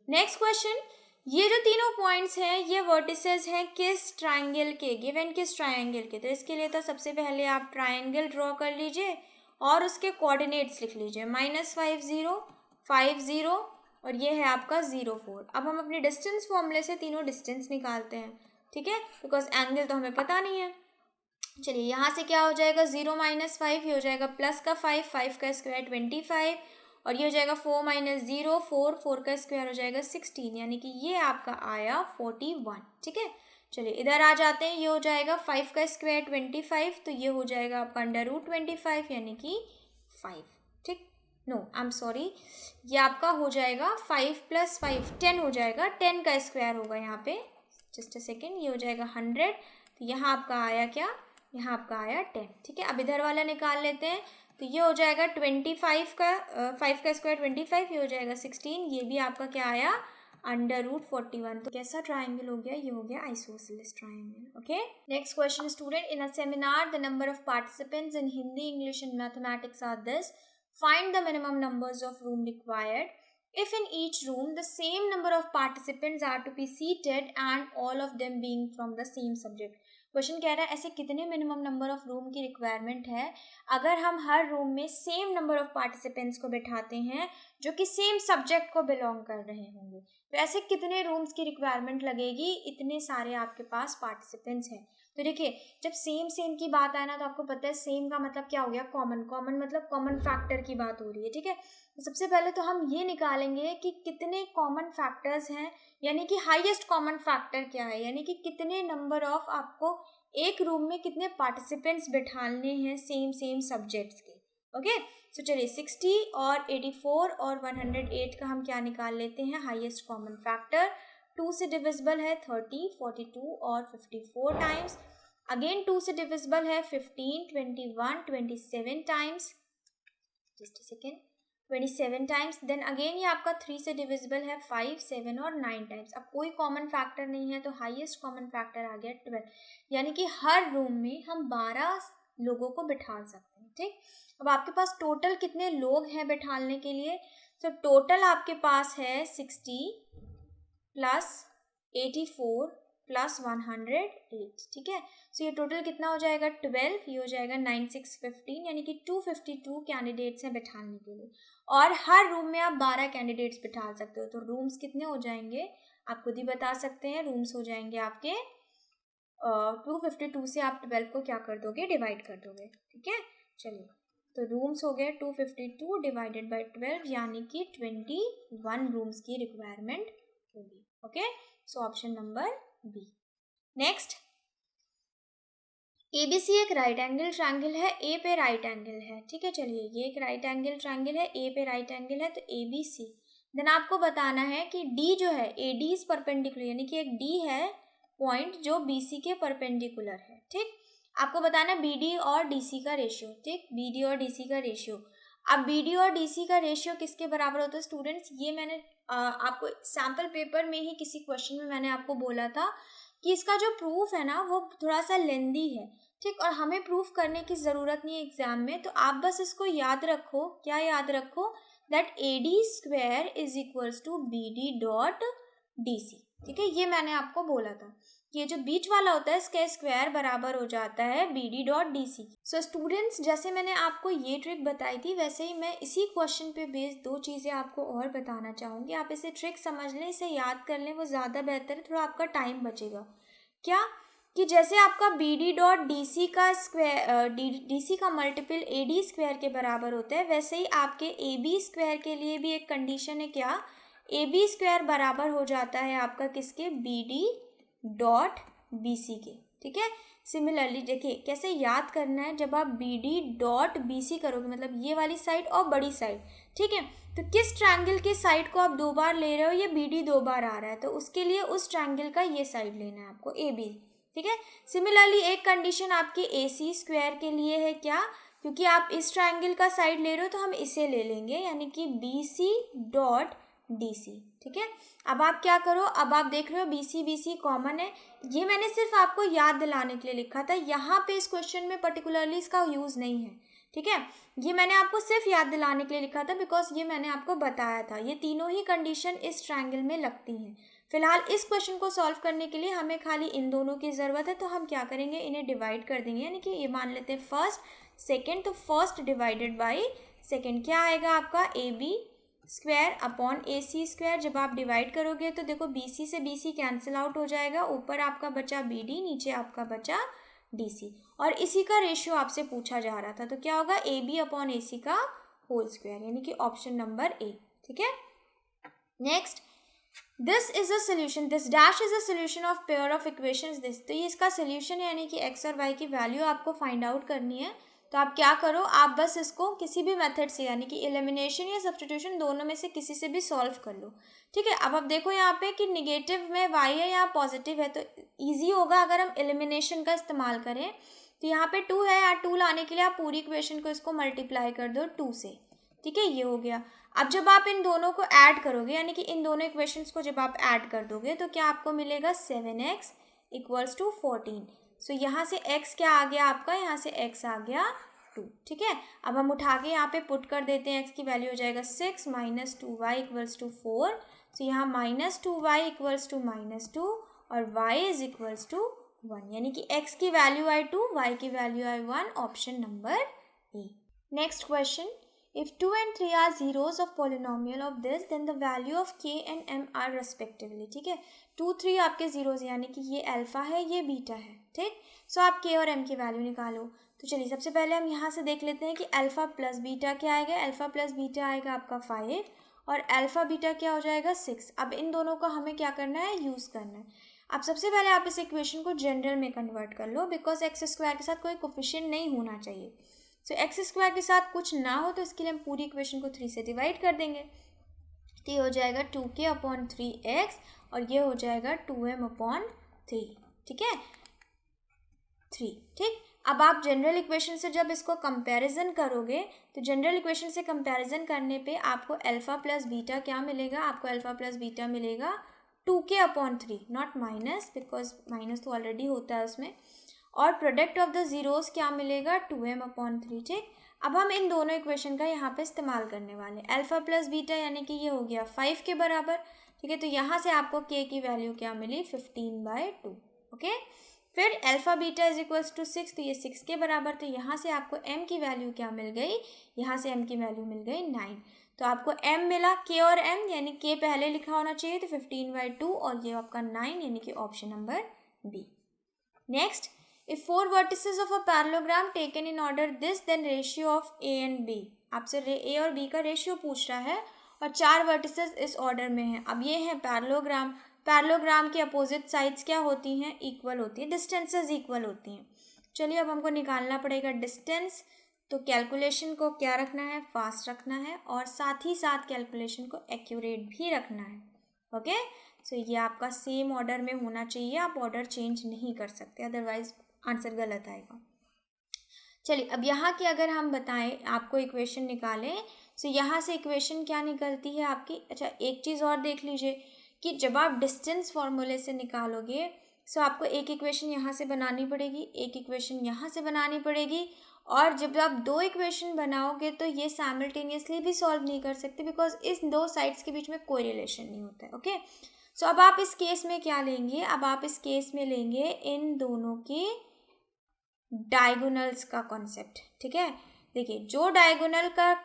नेक्स्ट क्वेश्चन, ये जो तीनों पॉइंट्स हैं ये वर्टिसेस हैं किस ट्रायंगल के, गिवन किस ट्रायंगल के. तो इसके लिए तो सबसे पहले आप ट्रायंगल ड्रॉ कर लीजिए और उसके कोऑर्डिनेट्स लिख लीजिए -5 0 5 0 और ये है आपका 0 4. अब हम अपने डिस्टेंस फॉर्मूले से तीनों डिस्टेंस निकालते हैं. ठीक है. बिकॉज एंगल तो हमें पता नहीं है. चलिए यहाँ से क्या हो जाएगा 0 - 5, ये हो जाएगा प्लस का 5, 5 का स्क्वायर 25 और ये हो जाएगा 4 - 0 4, 4 का स्क्वायर हो जाएगा 16 यानी कि ये आपका आया 41. ठीक है. चलिए इधर आ जाते हैं. ये हो जाएगा 5 का स्क्वायर 25 तो ये हो जाएगा आपका √25 यानी कि 5. ठीक. नो आई एम सॉरी, ये आपका हो जाएगा 5 + 5 10 हो जाएगा, 10 का स्क्वायर होगा यहाँ पे. Just a second. ये हो जाएगा 100 तो यहाँ आपका आया क्या, यहाँ आपका आया 10. ठीक है. अब इधर वाला निकाल लेते हैं. तो ये हो जाएगा 25 का 5 का स्क्वायर 25, ये हो जाएगा 16, ये भी आपका क्या आया √41. तो कैसा ट्राइंगल हो गया, ये हो गया isosceles triangle. Okay. Next question, student in a seminar the number of participants in Hindi, English and mathematics are this. Find the minimum numbers of room required if in each room the same number of participants are to be seated and all of them being from the same subject. Question कह रहा है ऐसे कितने minimum number of room की requirement है अगर हम हर room में सेम नंबर ऑफ पार्टिसिपेंट्स को बैठाते हैं जो कि सेम सब्जेक्ट को बिलोंग कर रहे होंगे. तो ऐसे कितने रूम्स की रिक्वायरमेंट लगेगी, इतने सारे आपके पास पार्टिसिपेंट्स हैं. तो देखिए जब सेम की बात आए ना तो आपको पता है सेम का मतलब क्या हो गया, कॉमन मतलब कॉमन फैक्टर की बात हो रही है. ठीक है. तो सबसे पहले तो हम ये निकालेंगे कि कितने कॉमन फैक्टर्स हैं यानी कि हाईएस्ट कॉमन फैक्टर क्या है, यानी कि कितने नंबर ऑफ आपको एक रूम में कितने पार्टिसिपेंट्स बैठाने हैं सेम सब्जेक्ट्स के. ओके. सो चलिए 60 और 84 और 108 का हम क्या निकाल लेते हैं हाईएस्ट कॉमन फैक्टर. 2 से डिविजिबल है 30, 42 और 54 टाइम्स. अगेन 2 से डिविजिबल है 15, 21, 27 times, just a second, 27 times. Then again ये आपका 3 से डिविजिबल है 5, 7 और 9 टाइम्स। अब कोई कॉमन फैक्टर नहीं है तो हाईएस्ट कॉमन फैक्टर आ गया 12, यानी कि हर रूम में हम 12 लोगों को बिठा सकते हैं। ठीक, अब आपके पास टोटल कितने लोग हैं बिठाने के लिए? तो टोटल आपके पास है 60 प्लस 84 प्लस 108। ठीक है, सो ये टोटल कितना हो जाएगा 12, ये हो जाएगा 9, 6, 15, यानी कि 252 कैंडिडेट्स हैं बिठाने के लिए। और हर रूम में आप 12 कैंडिडेट्स बिठा सकते हो। तो रूम्स कितने हो जाएंगे आप खुद ही बता सकते हैं। रूम्स हो जाएंगे आपके 252 से आप 12 को क्या कर दोगे, डिवाइड कर दोगे। ठीक है, चलिए, तो रूम्स हो गए 252 डिवाइडेड बाई 12, यानी कि 21 रूम्स की रिक्वायरमेंट होगी। Okay, so option number B. Next, ABC एक राइट एंगल ट्रायंगल है, ए पे राइट एंगल है। ठीक है, चलिए, ये एक राइट एंगल ट्रायंगल है, ए पे राइट एंगल है, तो ABC। देन आपको बताना है कि D जो है AD इज परपेंडिकुलर, यानी कि एक D है पॉइंट जो BC के परपेंडिकुलर है। ठीक, आपको बताना है BD और DC का रेशियो। ठीक, BD और DC का रेशियो। अब BD और DC का रेशियो किसके बराबर होता है स्टूडेंट्स? ये मैंने आपको सैम्पल पेपर में ही किसी क्वेश्चन में मैंने आपको बोला था कि इसका जो प्रूफ है ना वो थोड़ा सा लेंदी है। ठीक, और हमें प्रूफ करने की ज़रूरत नहीं है एग्जाम में, तो आप बस इसको याद रखो। क्या याद रखो? That AD square is equals to BD dot DC। ठीक है, ये मैंने आपको बोला था, ये जो बीच वाला होता है इसका स्क्वायर बराबर हो जाता है BD dot DC। So students, जैसे मैंने आपको ये ट्रिक बताई थी वैसे ही मैं इसी क्वेश्चन पे बेस्ड 2 चीज़ें आपको और बताना चाहूँगी। आप इसे ट्रिक समझ लें, इसे याद कर लें, वो ज़्यादा बेहतर है, थोड़ा आपका टाइम बचेगा। क्या कि जैसे आपका BD डॉट DC का स्क्वायर DC का मल्टीपल AD स्क्वायर के बराबर होता है, वैसे ही आपके AB स्क्वायर के लिए भी एक कंडीशन है। क्या? AB स्क्वायर बराबर हो जाता है आपका किसके? BD डॉट BC के। ठीक है, सिमिलरली देखिए कैसे याद करना है। जब आप BD डॉट BC करोगे, मतलब ये वाली साइड और बड़ी साइड, ठीक है, तो किस ट्रायंगल के साइड को आप 2 बार ले रहे हो? ये BD 2 बार आ रहा है, तो उसके लिए उस ट्रायंगल का ये साइड लेना है आपको, AB। ठीक है, सिमिलरली एक कंडीशन आपकी AC स्क्वायर के लिए है। क्या? क्योंकि आप इस ट्रायंगल का साइड ले रहे हो तो हम इसे ले लेंगे, यानी कि BC डॉट DC। ठीक है, अब आप क्या करो, अब आप देख रहे हो BC कॉमन है। ये मैंने सिर्फ आपको याद दिलाने के लिए लिखा था, यहाँ पे इस क्वेश्चन में पर्टिकुलरली इसका यूज़ नहीं है। ठीक है, ये मैंने आपको सिर्फ याद दिलाने के लिए लिखा था, बिकॉज ये मैंने आपको बताया था। ये तीनों ही कंडीशन इस ट्रायंगल में लगती हैं। फिलहाल इस क्वेश्चन को सॉल्व करने के लिए हमें खाली इन दोनों की ज़रूरत है, तो हम क्या करेंगे, इन्हें डिवाइड कर देंगे। यानी कि ये मान लेते हैं फर्स्ट सेकेंड, तो फर्स्ट डिवाइडेड बाई सेकेंड क्या आएगा आपका? AB square upon AC square. जब आप डिवाइड करोगे तो देखो BC से BC कैंसिल आउट हो जाएगा, ऊपर आपका बचा BD, नीचे आपका बचा DC। और इसी का रेशियो आपसे पूछा जा रहा था, तो क्या होगा? AB अपॉन AC का होल स्क्वायर, यानी कि ऑप्शन नंबर A। ठीक है, next, this is a solution, this dash is a solution of pair of equations this. तो ये इसका सोल्यूशन है, यानी कि x और y की वैल्यू आपको फाइंड आउट करनी है। तो आप क्या करो, आप बस इसको किसी भी मेथड से, यानी कि एलिमिनेशन या सब्स्टिट्यूशन, दोनों में से किसी से भी सॉल्व कर लो। ठीक है, अब आप देखो यहाँ पे कि निगेटिव में y है, यहाँ पॉजिटिव है, तो ईजी होगा अगर हम एलिमिनेशन का इस्तेमाल करें। तो यहाँ पे 2 है, यहाँ 2 लाने के लिए आप पूरी इक्वेशन को इसको मल्टीप्लाई कर दो 2 से। ठीक है, ये हो गया। अब जब आप इन दोनों को ऐड करोगे, यानी कि इन दोनों इक्वेशंस को जब आप ऐड कर दोगे, तो क्या आपको मिलेगा? 7x equals to 14। सो यहाँ से x क्या आ गया आपका? यहाँ से x आ गया 2। ठीक है, अब हम उठा के यहाँ पे पुट कर देते हैं। x की वैल्यू हो जाएगा 6 माइनस 2y इक्वल्स टू 4। सो यहाँ माइनस 2y इक्वल्स टू -2 और y इज इक्वल्स टू 1, यानी कि x की वैल्यू आई 2, y की value I 1, option number A. Next question, if 2 and 3 are zeros of polynomial of this, then the value of k and m are respectively। ठीक है, 2, 3 आपके zeros, यानी कि ये अल्फा है, ये बीटा है। ठीक, सो आप k और m की वैल्यू निकालो। तो चलिए सबसे पहले हम यहाँ से देख लेते हैं कि अल्फा प्लस बीटा क्या आएगा। अल्फा प्लस बीटा आएगा आपका 5 और अल्फा बीटा क्या हो जाएगा? 6। अब इन दोनों को हमें क्या करना है? यूज़ करना है। अब सबसे पहले आप इस इक्वेशन को जनरल में कन्वर्ट कर लो, बिकॉज एक्स स्क्वायर के साथ कोई कोफिशिएंट नहीं होना चाहिए। तो एक्स स्क्वायर के साथ कुछ ना हो, तो इसके लिए हम पूरी इक्वेशन को 3 से डिवाइड कर देंगे। तो ये हो जाएगा 2k अपॉन 3x और ये हो जाएगा 2m अपॉन 3। ठीक है, 3। ठीक, अब आप जनरल इक्वेशन से जब इसको कंपैरिजन करोगे तो जनरल इक्वेशन से कंपैरिजन करने पे आपको अल्फा प्लस बीटा क्या मिलेगा, आपको अल्फा प्लस बीटा मिलेगा 2k/3, not minus, because minus तो ऑलरेडी होता है उसमें। और प्रोडक्ट ऑफ द जीरोस क्या मिलेगा, 2m/3। ठीक, अब हम इन दोनों इक्वेशन का यहाँ पे इस्तेमाल करने वाले, अल्फा प्लस बीटा यानी कि ये हो गया 5 के बराबर। ठीक है, तो यहाँ से आपको k की वैल्यू क्या मिली, 15/2। ओके, फिर alpha beta is equals to 6, तो ये 6 के बराबर, तो यहाँ से आपको m की वैल्यू क्या मिल गई, यहाँ से m की वैल्यू मिल गई 9। तो आपको m मिला, k और m यानी k पहले लिखा होना चाहिए, तो 15/2 और ये आपका 9 यानी कि option number B. Next, if 4 vertices of a parallelogram taken in order this, then ratio of a and b, आपसे a और b का रेशियो पूछ रहा है और 4 वर्टिसेस इस ऑर्डर में है। अब ये है पैरेललोग्राम, पैरेललोग्राम की अपोजिट साइड्स क्या होती हैं, इक्वल होती है, डिस्टेंसेस इक्वल होती हैं। चलिए अब हमको निकालना पड़ेगा डिस्टेंस, तो कैलकुलेशन को क्या रखना है, फास्ट रखना है और साथ ही साथ कैलकुलेशन को एक्यूरेट भी रखना है। ओके, सो ये आपका सेम ऑर्डर में होना चाहिए, आप ऑर्डर चेंज नहीं कर सकते, अदरवाइज आंसर गलत आएगा। चलिए अब यहाँ की अगर हम बताएं आपको इक्वेशन निकालें, तो यहाँ से इक्वेशन क्या निकलती है आपकी। अच्छा, एक चीज़ और देख लीजिए कि जब आप डिस्टेंस फॉर्मूले से निकालोगे, सो आपको एक इक्वेशन यहाँ से बनानी पड़ेगी, एक इक्वेशन यहाँ से बनानी पड़ेगी, और जब आप दो इक्वेशन बनाओगे तो ये साइमल्टेनियसली भी सॉल्व नहीं कर सकते, बिकॉज इस दो साइड्स के बीच में कोई रिलेशन नहीं होता है। ओके, सो अब आप इस केस में क्या लेंगे, अब आप इस केस में लेंगे इन दोनों के डायगोनल्स का कॉन्सेप्ट। ठीक है, देखिए जो डायगोनल का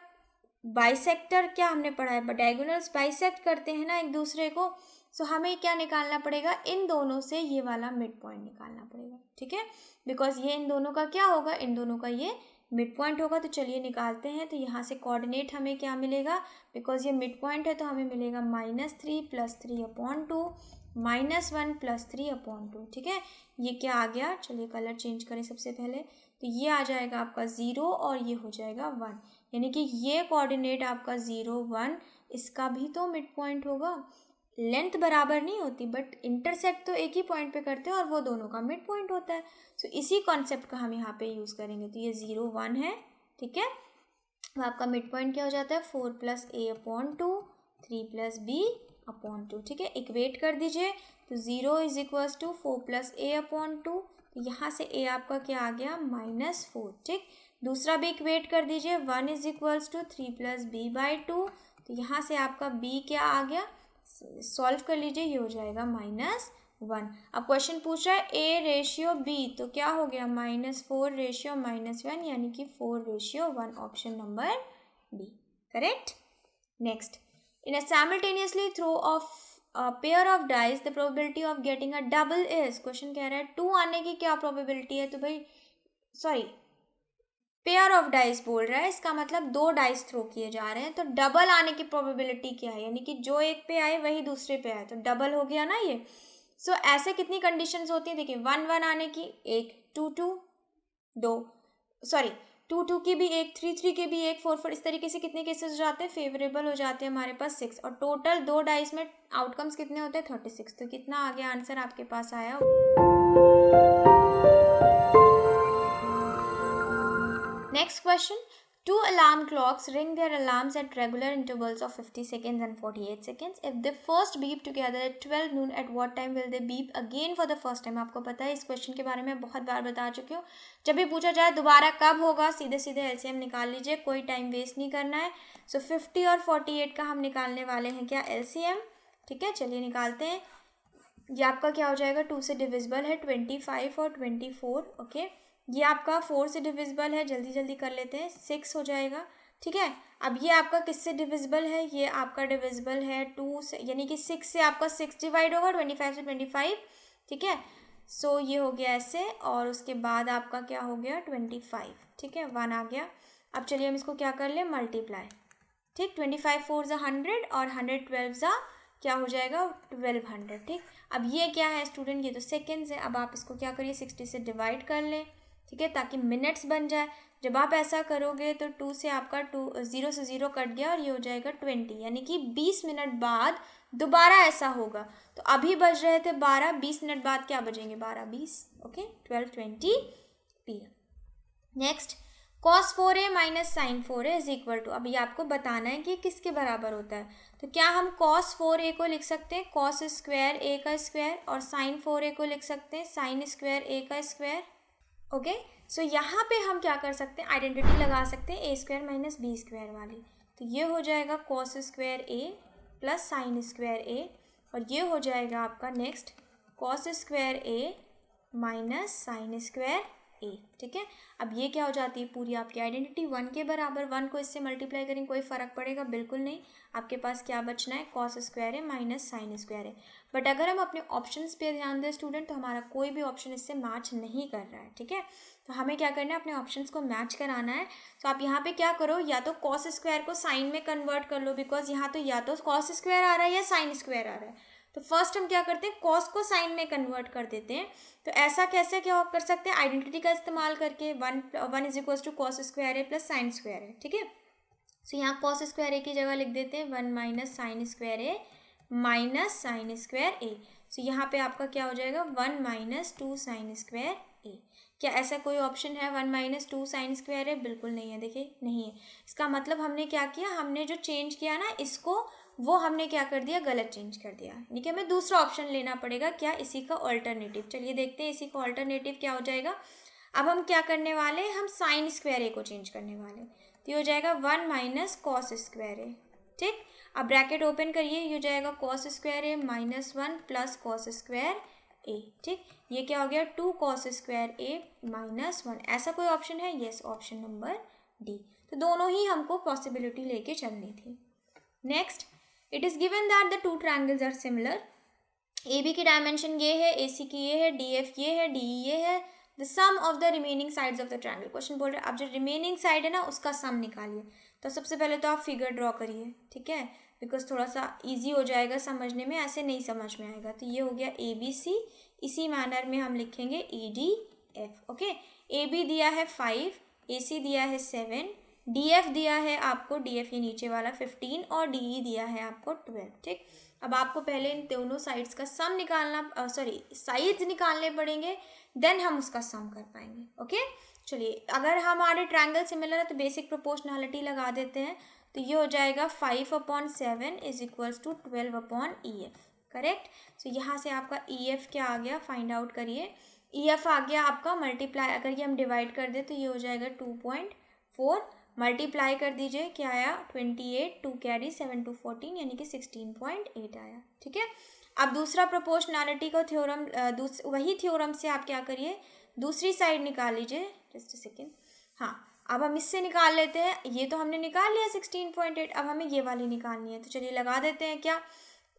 बाइसेक्टर क्या हमने पढ़ा है, डायगोनल्स बाइसेक्ट करते हैं ना एक दूसरे को, सो हमें क्या निकालना पड़ेगा, इन दोनों से ये वाला मिड पॉइंट निकालना पड़ेगा। ठीक है, बिकॉज ये इन दोनों का क्या होगा, इन दोनों का ये मिड पॉइंट होगा। तो चलिए निकालते हैं, तो यहाँ से कोऑर्डिनेट हमें क्या मिलेगा, बिकॉज ये मिड पॉइंट है तो हमें मिलेगा -3 + 3/2 -1 + 3/2। ठीक है, ये क्या आ गया, चलिए कलर चेंज करें सबसे पहले, तो ये आ जाएगा आपका 0 और ये हो जाएगा 1, यानी कि ये कोऑर्डिनेट आपका 0 1 इसका भी तो मिड पॉइंट होगा। लेंथ बराबर नहीं होती बट इंटरसेक्ट तो एक ही पॉइंट पे करते हैं और वो दोनों का मिड पॉइंट होता है। सो इसी कॉन्सेप्ट का हम यहाँ पे यूज़ करेंगे। तो ये 0 1 है, ठीक है, तो आपका मिड पॉइंट क्या हो जाता है, 4 + a/2 3 + b/2। ठीक है, इक्वेट कर दीजिए, तो 0 = 4 + a/2, तो यहाँ से a आपका क्या आ गया, -4। ठीक, दूसरा भी इक्वेट कर दीजिए, 1 = 3 + b/2, तो यहाँ से आपका b क्या आ गया, सॉल्व कर लीजिए, ये हो जाएगा -1। अब क्वेश्चन पूछ रहा है a/b, तो क्या हो गया, -4/-1 यानी कि 4/1, option number B correct. Next, in a simultaneously throw of pair of dice the probability of getting a double is, question कह रहा है 2 आने की क्या प्रोबेबिलिटी है, तो भाई सॉरी पेयर ऑफ डाइस बोल रहा है, इसका मतलब 2 डाइस थ्रो किए जा रहे हैं, तो डबल आने की प्रोबेबिलिटी क्या है, यानी कि जो एक पे आए वही दूसरे पे आए, तो डबल हो गया ना ये। सो ऐसे कितनी कंडीशंस होती हैं, देखिए 1 1 आने की एक, 2 2 2 सॉरी 2 2 की भी एक, 3 3 की भी एक, 4 4, इस तरीके से कितने केसेस हो जाते हैं, फेवरेबल हो जाते हैं हमारे पास 6, और टोटल 2 डाइस में आउटकम्स कितने होते हैं, 36। तो कितना आ गया आंसर आपके पास आया। Next question, 2 alarm clocks ring their alarms at regular intervals of 50 seconds and 48 seconds. If they first beep together at 12 noon, at what time will they beep again for the first time? आपको पता है इस question के बारे में बहुत बार बता चुकी हूँ, जब भी पूछा जाए दोबारा कब होगा, सीधे सीधे एलसीएम निकाल लीजिए, कोई टाइम वेस्ट नहीं करना है। सो 50 और 48 का हम निकालने वाले हैं क्या, एलसीएम। ठीक है, चलिए निकालते हैं। ये आपका क्या हो जाएगा, 2 से डिविजिबल है, 25 और 24। ओके, ये आपका 4 से डिविजिबल है, जल्दी जल्दी कर लेते हैं, 6 हो जाएगा। ठीक है, अब ये आपका किससे डिविजिबल है, ये आपका डिविजिबल है 2 से, यानी कि 6 से आपका 6 डिवाइड होगा, 25 से 25। ठीक है, सो ये हो गया ऐसे, और उसके बाद आपका क्या हो गया 25। ठीक है, 1 आ गया। अब चलिए हम इसको क्या कर ले, मल्टीप्लाई। ठीक, 25 4 = 100 और 112 क्या हो जाएगा, 1200। ठीक, अब ये क्या है स्टूडेंट, ये तो सेकेंड्स है। अब आप इसको क्या करिए, 60 से डिवाइड कर लें, ठीक है, ताकि मिनट्स बन जाए। जब आप ऐसा करोगे तो 2 से आपका 0 से 0 कट गया और ये हो जाएगा 20, यानी कि 20 मिनट बाद दोबारा ऐसा होगा। तो अभी बज रहे थे 12, 20 मिनट बाद क्या बजेंगे, 12 20, okay 12:20 PM। Next, cos 4a minus sine 4a is equal to, अभी आपको बताना है कि ये किसके बराबर होता है। तो क्या हम cos 4a को लिख सकते हैं cos स्क्वायर a का स्क्वायर, और साइन 4a को लिख सकते हैं साइन स्क्वायर a का स्क्वायर। ओके, सो यहाँ पे हम क्या कर सकते हैं, आइडेंटिटी लगा सकते हैं a square minus b square वाली। तो ये हो जाएगा cos square a plus sine square a, और ये हो जाएगा आपका next cos square a minus sine square a। ठीक है, अब ये क्या हो जाती है, पूरी आपकी आइडेंटिटी 1 के बराबर। 1 को इससे मल्टीप्लाई करेंगे, कोई फ़र्क पड़ेगा बिल्कुल नहीं। आपके पास क्या बचना है, cos स्क्वायर है माइनस साइन स्क्वायर है। बट अगर हम अपने ऑप्शंस पे ध्यान दें स्टूडेंट, तो हमारा कोई भी ऑप्शन इससे मैच नहीं कर रहा है। ठीक है, तो हमें क्या करना है, अपने ऑप्शंस को मैच कराना है। तो आप यहाँ पे क्या करो, या तो cos स्क्वायर को साइन में कन्वर्ट कर लो, बिकॉज यहाँ तो या तो cos स्क्वायर आ रहा है या साइन स्क्वायर आ रहा है। तो फर्स्ट हम क्या करते हैं, cos को साइन में कन्वर्ट कर देते हैं। तो ऐसा कैसे क्या कर सकते हैं, आइडेंटिटी का इस्तेमाल करके, 1 is equal to cos square है प्लस साइन स्क्वायर है। ठीक है, सो यहाँ cos स्क्वायर ए की जगह लिख देते हैं 1 माइनस साइन स्क्वायर ए माइनस साइन स्क्वायर ए। सो यहाँ पे आपका क्या हो जाएगा, 1 माइनस 2 साइन स्क्वायर ए। क्या ऐसा कोई ऑप्शन है 1 माइनस 2 साइन स्क्वायर है, बिल्कुल नहीं है। देखिए नहीं है, इसका मतलब हमने क्या किया, हमने जो चेंज किया ना इसको, वो हमने क्या कर दिया, गलत चेंज कर दिया। यानी कि हमें दूसरा ऑप्शन लेना पड़ेगा, क्या, इसी का ऑल्टरनेटिव। चलिए देखते हैं इसी का ऑल्टरनेटिव क्या हो जाएगा। अब हम क्या करने वाले हैं, हम साइन स्क्वायर ए को चेंज करने वाले हैं। तो ये हो जाएगा 1 माइनस कॉस स्क्वायर ए। ठीक, अब ब्रैकेट ओपन करिए, ये हो जाएगा कॉस स्क्वायर ए माइनस 1 प्लस कॉस स्क्वायर ए। ठीक, ये क्या हो गया, 2 कॉस स्क्वायर ए माइनस 1। ऐसा कोई ऑप्शन है, यस, ऑप्शन नंबर डी। तो दोनों ही हमको पॉसिबिलिटी लेके चलनी थी। Next, it is given that the two triangles are similar. A B की डायमेंशन ये है, ए सी की ये है, डी एफ ये है, डी ई ये है। The sum of the remaining sides of the triangle, question बोल रहे हैं आप जो रिमेनिंग साइड है ना उसका सम निकालिए। तो सबसे पहले तो आप फिगर ड्रॉ करिए, ठीक है, बिकॉज थोड़ा सा इजी हो जाएगा समझने में, ऐसे नहीं समझ में आएगा। तो ये हो गया ए बी सी, इसी मैनर में हम लिखेंगे E D F. Okay, A B दिया है 5, ए सी दिया है 7, डी एफ दिया है आपको, डी एफ ये नीचे वाला 15, और डी ई दिया है आपको 12। ठीक, अब आपको पहले इन दोनों साइड्स का सम निकालना, साइड्स निकालने पड़ेंगे, देन हम उसका सम कर पाएंगे। ओके, चलिए अगर हमारे ट्रायंगल सिमिलर है तो बेसिक प्रोपोर्शनैलिटी लगा देते हैं। तो ये हो जाएगा 5/7 is equals to 12/EF। Correct, so यहाँ से आपका EF क्या आ गया, फाइंड आउट करिए। EF आ गया आपका मल्टीप्लाई, अगर ये हम डिवाइड कर दें तो ये हो जाएगा 2.4, मल्टीप्लाई कर दीजिए, क्या आया 28, 2 कैरी 7 2 14, यानी कि 16.8 आया। ठीक है, अब दूसरा प्रोपोर्शनैलिटी का थ्योरम, वही थ्योरम से आप क्या करिए, दूसरी साइड निकाल लीजिए। जस्ट अ सेकेंड, हाँ, अब हम इससे निकाल लेते हैं। ये तो हमने निकाल लिया 16.8, अब हमें ये वाली निकालनी है। तो चलिए लगा देते हैं, क्या,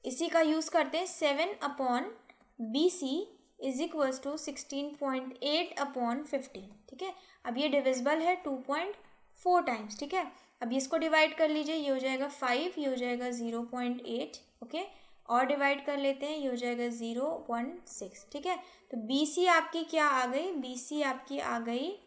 इसी का यूज़ करते हैं। 7/BC is equals to 16.8/15। ठीक है, अब ये डिविजिबल है 2.4 टाइम्स। ठीक है, अब इसको डिवाइड कर लीजिए, ये हो जाएगा 5, ये हो जाएगा 0.8। ओके, और डिवाइड कर लेते हैं, ये हो जाएगा 0.6। ठीक है, तो BC आपकी क्या आ गई, BC आपकी आ गई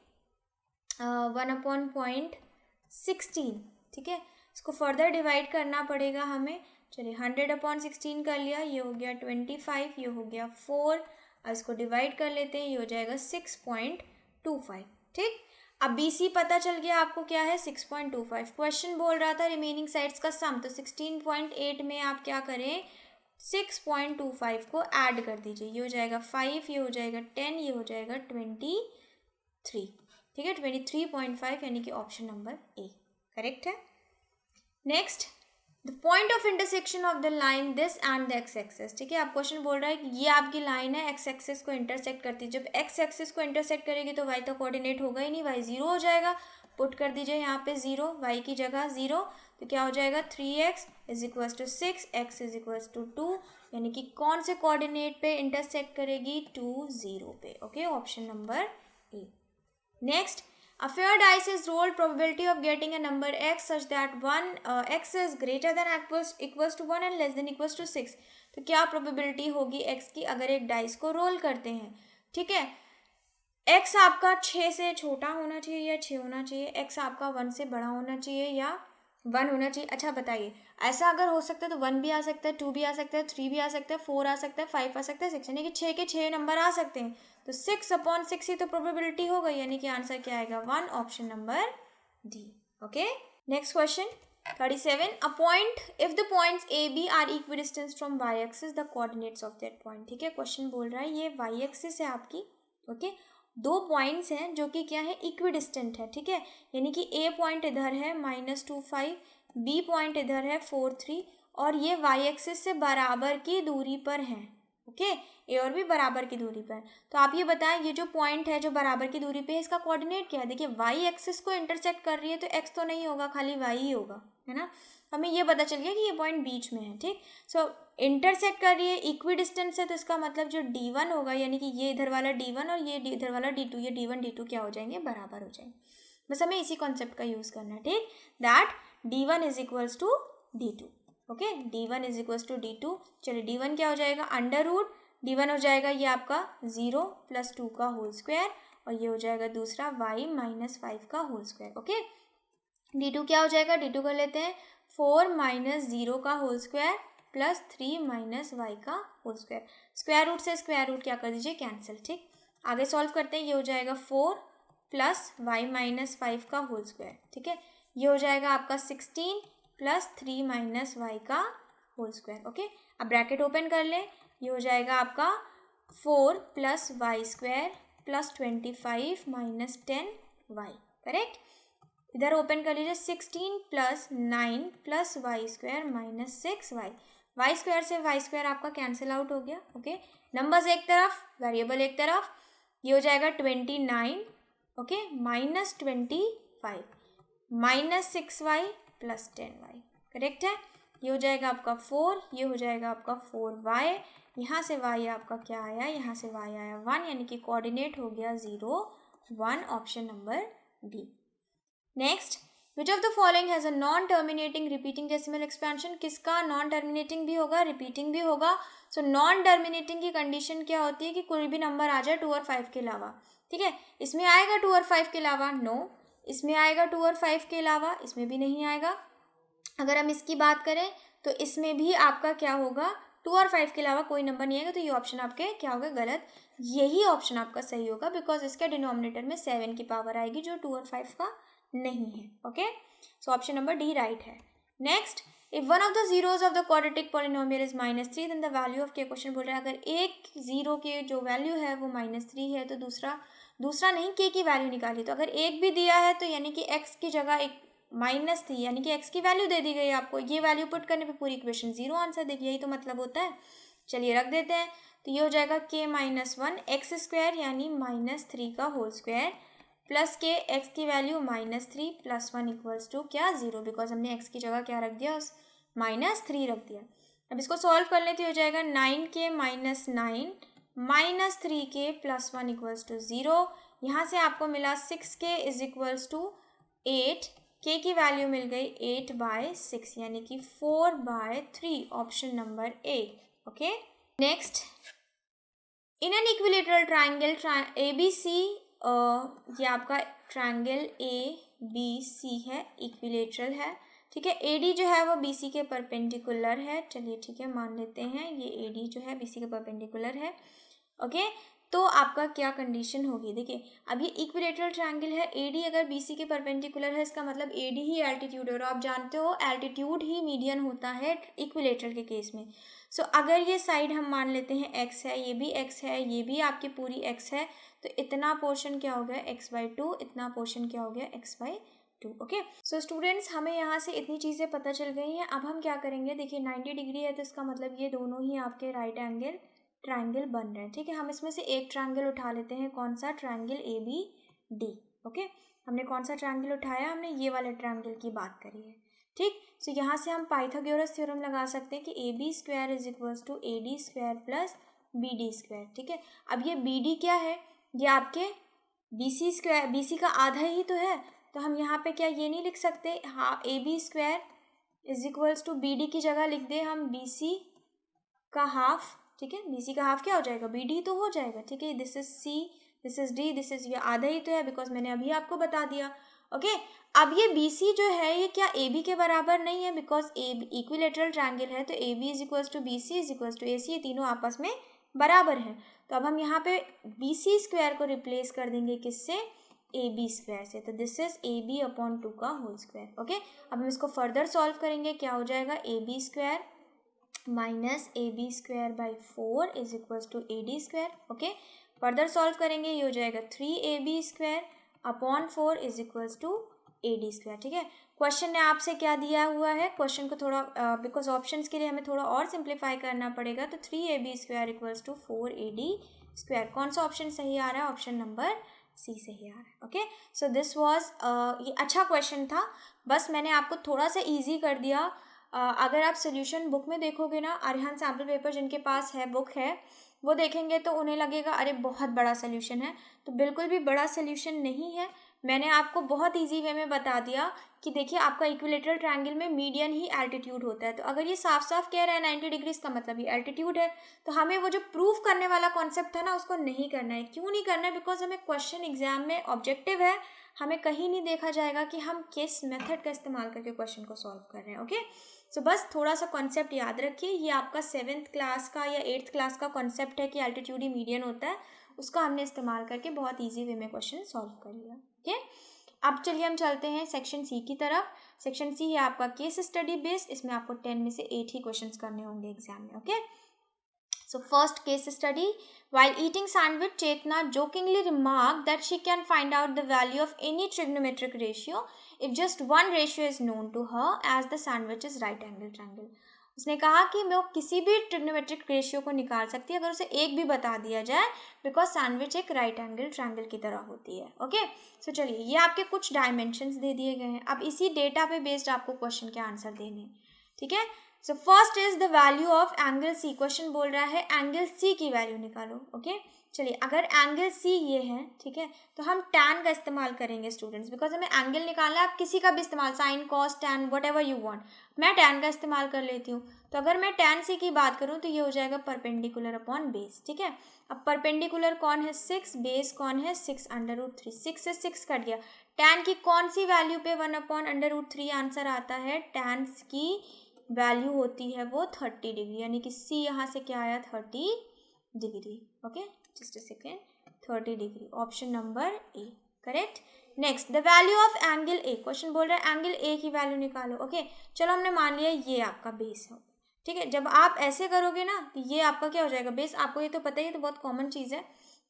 1/0.16। ठीक है, इसको फर्दर डिवाइड करना पड़ेगा हमें। चलिए 100/16 कर लिया, ये हो गया 25, ये हो गया 4। अब इसको डिवाइड कर लेते हैं, ये हो जाएगा 6.25। ठीक, अब BC पता चल गया आपको क्या है, 6.25। क्वेश्चन बोल रहा था रिमेनिंग साइड्स का सम, तो 16.8 में आप क्या करें, 6.25 को ऐड कर दीजिए, ये हो जाएगा 5, ये हो जाएगा 10, ये हो जाएगा 23। ठीक है, 23.5, यानी कि ऑप्शन नंबर ए करेक्ट है। Next, the point of intersection of the line this and the x axes. ठीक है, आप क्वेश्चन बोल रहा है कि ये आपकी लाइन है, एक्स एक्सेस को इंटरसेक्ट करती है। जब एक्स एक्सेस को इंटरसेक्ट करेगी तो वाई तो कोऑर्डिनेट होगा ही नहीं, वाई 0 हो जाएगा। पुट कर दीजिए यहाँ पे 0, वाई की जगह 0, तो क्या हो जाएगा 3x is equals to 6, x is equals to 2, यानी कि कौन से कोऑर्डिनेट पे इंटरसेक्ट करेगी, 2 0 पे। Okay, option number A. Next, a fair dice is rolled, probability of getting a number x such that x is greater than equals to 1 and less than equals to 6। तो क्या probability होगी x की अगर एक dice को role करते हैं। ठीक है, एक्स आपका 6 से छोटा होना चाहिए या 6 होना चाहिए, एक्स आपका 1 से बड़ा होना चाहिए या 1 होना चाहिए। अच्छा बताइए, ऐसा अगर हो सकता है तो 1 भी आ सकता है, 2 भी आ सकता है, 3 भी आ सकता है, 4 आ सकता है, 5 आ सकता है, 6, यानी कि 6 के 6 नंबर आ सकते हैं। तो 6/6 ही तो प्रोबेबिलिटी हो गई, यानी कि आंसर क्या आएगा 1, option number D. Okay, next question 37, a point if the points A B are equidistance from y axis the coordinates of that point. ठीक है, क्वेश्चन बोल रहा है ये वाई एक्सिस है आपकी। ओके, दो पॉइंट्स हैं जो कि क्या है, इक्विडिस्टेंट है। ठीक है, यानी कि ए पॉइंट इधर है -2, 5, बी पॉइंट इधर है 4, 3, और ये वाई एक्सिस से बराबर की दूरी पर है। ओके, ए और बी बराबर की दूरी पर है। तो आप ये बताएं, ये जो पॉइंट है जो बराबर की दूरी पे है, इसका कोऑर्डिनेट क्या है। देखिए वाई एक्सिस को इंटरसेक्ट कर रही है तो एक्स तो नहीं होगा, खाली वाई ही होगा, है ना। हमें ये पता चल गया कि ये पॉइंट बीच में है। ठीक, सो इंटरसेक्ट कर रही है, इक्वी डिस्टेंस है, तो इसका मतलब जो D1 होगा, यानी कि ये इधर वाला D1 और ये इधर वाला D2, ये D1 D2 क्या हो जाएंगे, बराबर हो जाएंगे। बस हमें इसी कॉन्सेप्ट का यूज़ करना है। ठीक, that D1 is equals to D2। Okay, D1 is equals to D2। चलिए D1 क्या हो जाएगा, अंडर रूट D1 हो जाएगा ये आपका 0 + 2 का होल स्क्वायर, और ये हो जाएगा दूसरा y - 5 का होल स्क्वायर। ओके, D2 क्या हो जाएगा, D2 कर लेते हैं 4 - 0 का होल स्क्वायर + 3 - y का होल स्क्वायर। स्क्वायर रूट से स्क्वायर रूट क्या कर दीजिए, कैंसिल। ठीक, आगे सॉल्व करते हैं, ये हो जाएगा 4 + y - 5 का होल स्क्वायर। ठीक है, ये हो जाएगा आपका 16 + 3 - y का होल स्क्वायर। ओके, अब ब्रैकेट ओपन कर लें, ये हो जाएगा आपका 4 + y² + 25 - 10y। करेक्ट, इधर ओपन कर लीजिए 16 + 9 + y² - 6y। y² से y² आपका कैंसिल आउट हो गया। ओके, नंबर्स एक तरफ, वेरिएबल एक तरफ, ये हो जाएगा 29, ओके, -25 -6y + 10y। करेक्ट है, ये हो जाएगा आपका 4, ये हो जाएगा आपका 4y, यहाँ से y आपका क्या आया, यहाँ से y आया 1, यानी कि कोऑर्डिनेट हो गया 0, 1, option number D. Next, which of the following has a non terminating repeating decimal expansion. किसका नॉन टर्मिनेटिंग भी होगा, रिपीटिंग भी होगा। सो नॉन टर्मिनेटिंग की कंडीशन क्या होती है कि कोई भी नंबर आ जाए 2 और 5 के अलावा। ठीक है, इसमें आएगा 2 और 5 के अलावा, नो। इसमें आएगा 2 और 5 के अलावा, इसमें भी नहीं आएगा। अगर हम इसकी बात करें तो इसमें भी आपका क्या होगा, 2 और 5 के अलावा कोई नंबर नहीं आएगा, तो ये ऑप्शन आपके क्या होगा, गलत। यही ऑप्शन आपका सही होगा, बिकॉज इसके डिनोमिनेटर में 7 की पावर आएगी, जो 2 और 5 का नहीं है। Okay, so option number D right है। Next, if one of the zeros of the quadratic polynomial is -3 then the value of K. Question बोल रहा है अगर एक जीरो के जो वैल्यू है वो -3 है तो दूसरा नहीं के की वैल्यू निकाली। तो अगर एक भी दिया है तो यानी कि एक्स की जगह एक माइनस थी, यानी कि एक्स की वैल्यू दे दी गई आपको, ये वैल्यू पुट करने पे पूरी इक्वेशन 0 आंसर देगी, यही तो मतलब होता है। चलिए रख देते हैं, तो ये हो जाएगा k - 1 x² यानी -3 का होल स्क्वायर प्लस के एक्स की वैल्यू -3 + 1 इक्वल्स टू क्या, 0, बिकॉज हमने एक्स की जगह क्या रख दिया, -3 रख दिया। अब इसको सॉल्व कर लेते हो जाएगा 9k - 9 -3k + 1 इक्वल्स टू 0। यहाँ से आपको मिला 6k is equals to 8, k की वैल्यू मिल गई 8/6 यानी कि 4/3, option number A. Okay, next, in an equilateral triangle ABC, ये आपका ट्राइंगल ABC है, इक्विलेटरल है। ठीक है, AD जो है वो BC के परपेंडिकुलर है। चलिए ठीक है, मान लेते हैं ये AD जो है BC के परपेंडिकुलर है। ओके, तो आपका क्या कंडीशन होगी, देखिए अब ये इक्विलेटरल ट्रायंगल है, AD अगर BC के परपेंडिकुलर है, इसका मतलब AD ही एल्टीट्यूड है, और आप जानते हो एल्टीट्यूड ही मीडियन होता है इक्विलेटरल के केस में। सो अगर ये साइड हम मान लेते हैं x है, ये भी x है, ये भी आपकी पूरी x है, तो इतना पोर्शन क्या हो गया x/2, इतना पोर्शन क्या हो गया x/2। ओके, सो स्टूडेंट्स हमें यहाँ से इतनी चीज़ें पता चल गई हैं। अब हम क्या करेंगे, देखिए 90 डिग्री है तो इसका मतलब ये दोनों ही आपके राइट एंगल ट्रायंगल बन रहे हैं। ठीक है, हम इसमें से एक ट्रायंगल उठा लेते हैं, कौन सा, ट्रायंगल ABD। ओके, हमने कौन सा ट्रायंगल उठाया, हमने ये वाले ट्रायंगल की बात करी है। ठीक, सो यहाँ से हम पाइथागोरस थ्योरम लगा सकते हैं कि AB² is equals to AD² + BD²। ठीक है, अब ये BD क्या है, ये आपके BC का आधा ही तो है, तो हम यहाँ पे क्या ये नहीं लिख सकते, हाँ AB² is equals to BD की जगह लिख दे हम BC का हाफ। ठीक है, BC का हाफ क्या हो जाएगा, BD तो हो जाएगा। ठीक है, this is C, this is D, this is, ये आधा ही तो है बिकॉज मैंने अभी आपको बता दिया. ओके अब ये बी सी जो है ये क्या ए बी के बराबर नहीं है, बिकॉज ए इक्विलेटरल ट्रायंगल है, तो A B is equals to B C is equals to A C, ये तीनों आपस में बराबर है. तो अब हम यहाँ पे बी सी स्क्वायर को रिप्लेस कर देंगे किससे, ए बी स्क्वायर से. तो this is A B upon 2 का होल स्क्वायर. ओके अब हम इसको फर्दर सॉल्व करेंगे. क्या हो जाएगा, A B square minus A B square by 4 is equals to A D square. Okay further solve करेंगे, ये हो जाएगा 3ab square upon 4 is equals to A D square. ठीक है, क्वेश्चन ने आपसे क्या दिया हुआ है, क्वेश्चन को थोड़ा बिकॉज ऑप्शंस के लिए हमें थोड़ा और सिंप्लीफाई करना पड़ेगा. तो 3ab square equals to 4ad square. कौन सा ऑप्शन सही आ रहा है, ऑप्शन नंबर सी सही आ रहा है. ओके सो दिस वाज, ये अच्छा क्वेश्चन था, बस मैंने आपको थोड़ा सा ईजी कर दिया. अगर आप सोल्यूशन बुक में देखोगे ना, अरिहंत सैम्पल पेपर जिनके पास है, बुक है, वो देखेंगे तो उन्हें लगेगा अरे बहुत बड़ा सोल्यूशन है. तो बिल्कुल भी बड़ा सोल्यूशन नहीं है. मैंने आपको बहुत इजी वे में बता दिया कि देखिए आपका इक्विलेटरल ट्रायंगल में मीडियन ही एल्टीट्यूड होता है. तो अगर ये साफ साफ कह रहा है 90 डिग्री, इसका मतलब ये एल्टीट्यूड है. तो हमें वो जो प्रूफ करने वाला कॉन्सेप्ट था ना, उसको नहीं करना है. क्यों नहीं करना है, बिकॉज हमें क्वेश्चन एग्जाम में ऑब्जेक्टिव है, हमें कहीं नहीं देखा जाएगा कि हम किस मेथड का इस्तेमाल करके क्वेश्चन को सॉल्व कर रहे हैं. ओके सो बस थोड़ा सा कॉन्सेप्ट याद रखिए, ये आपका 7th क्लास का या 8th क्लास का कॉन्सेप्ट है कि एल्टीट्यूड ही मीडियन होता है. उसका हमने इस्तेमाल करके बहुत ईजी वे में क्वेश्चन सॉल्व कर लिया. ओके अब चलिए हम चलते हैं सेक्शन सी की तरफ. सेक्शन सी है आपका केस स्टडी बेस्ड, इसमें आपको 10 में से 8 ही क्वेश्चंस करने होंगे एग्जाम में. Okay so first case study. While eating sandwich, Chetna jokingly remarked that she can find out the value of any trigonometric ratio if just one ratio is known to her, as the sandwich is right angle triangle. उसने कहा कि वो किसी भी trigonometric ratio को निकाल सकती है अगर उसे एक भी बता दिया जाए, बिकॉज सैंडविच एक राइट एंगल ट्रायंगल की तरह होती है. ओके सो चलिए, ये आपके कुछ डायमेंशंस दे दिए गए हैं. अब इसी डेटा पे बेस्ड आपको क्वेश्चन के आंसर देने हैं. ठीक है, so first is the value of angle C. Question बोल रहा है एंगल सी की वैल्यू निकालो. ओके चलिए, अगर एंगल सी ये है, ठीक है, तो हम टैन का इस्तेमाल करेंगे स्टूडेंट्स, बिकॉज हमें एंगल निकालना है. आप किसी का भी इस्तेमाल, sine cos tan what ever you want. मैं टैन का इस्तेमाल कर लेती हूँ. तो अगर मैं टैन सी की बात करूँ तो ये हो जाएगा परपेंडिकुलर अपॉन बेस. ठीक है, अब परपेंडिकुलर कौन है 6, बेस कौन है 6 √3. 6 से 6 कट गया. टैन की कौन सी वैल्यू पे 1 अपॉन √3 आंसर आता है, टैन की वैल्यू होती है वो 30 डिग्री, यानी कि सी यहाँ से क्या आया 30 degree. Okay just a second, 30 degree, option number A correct. Next the value of angle A. Question बोल रहा है एंगल ए की वैल्यू निकालो. ओके चलो, हमने मान लिया ये आपका बेस है. ठीक है, जब आप ऐसे करोगे ना तो ये आपका क्या हो जाएगा, बेस. आपको ये तो पता ही है, तो बहुत कॉमन चीज़ है.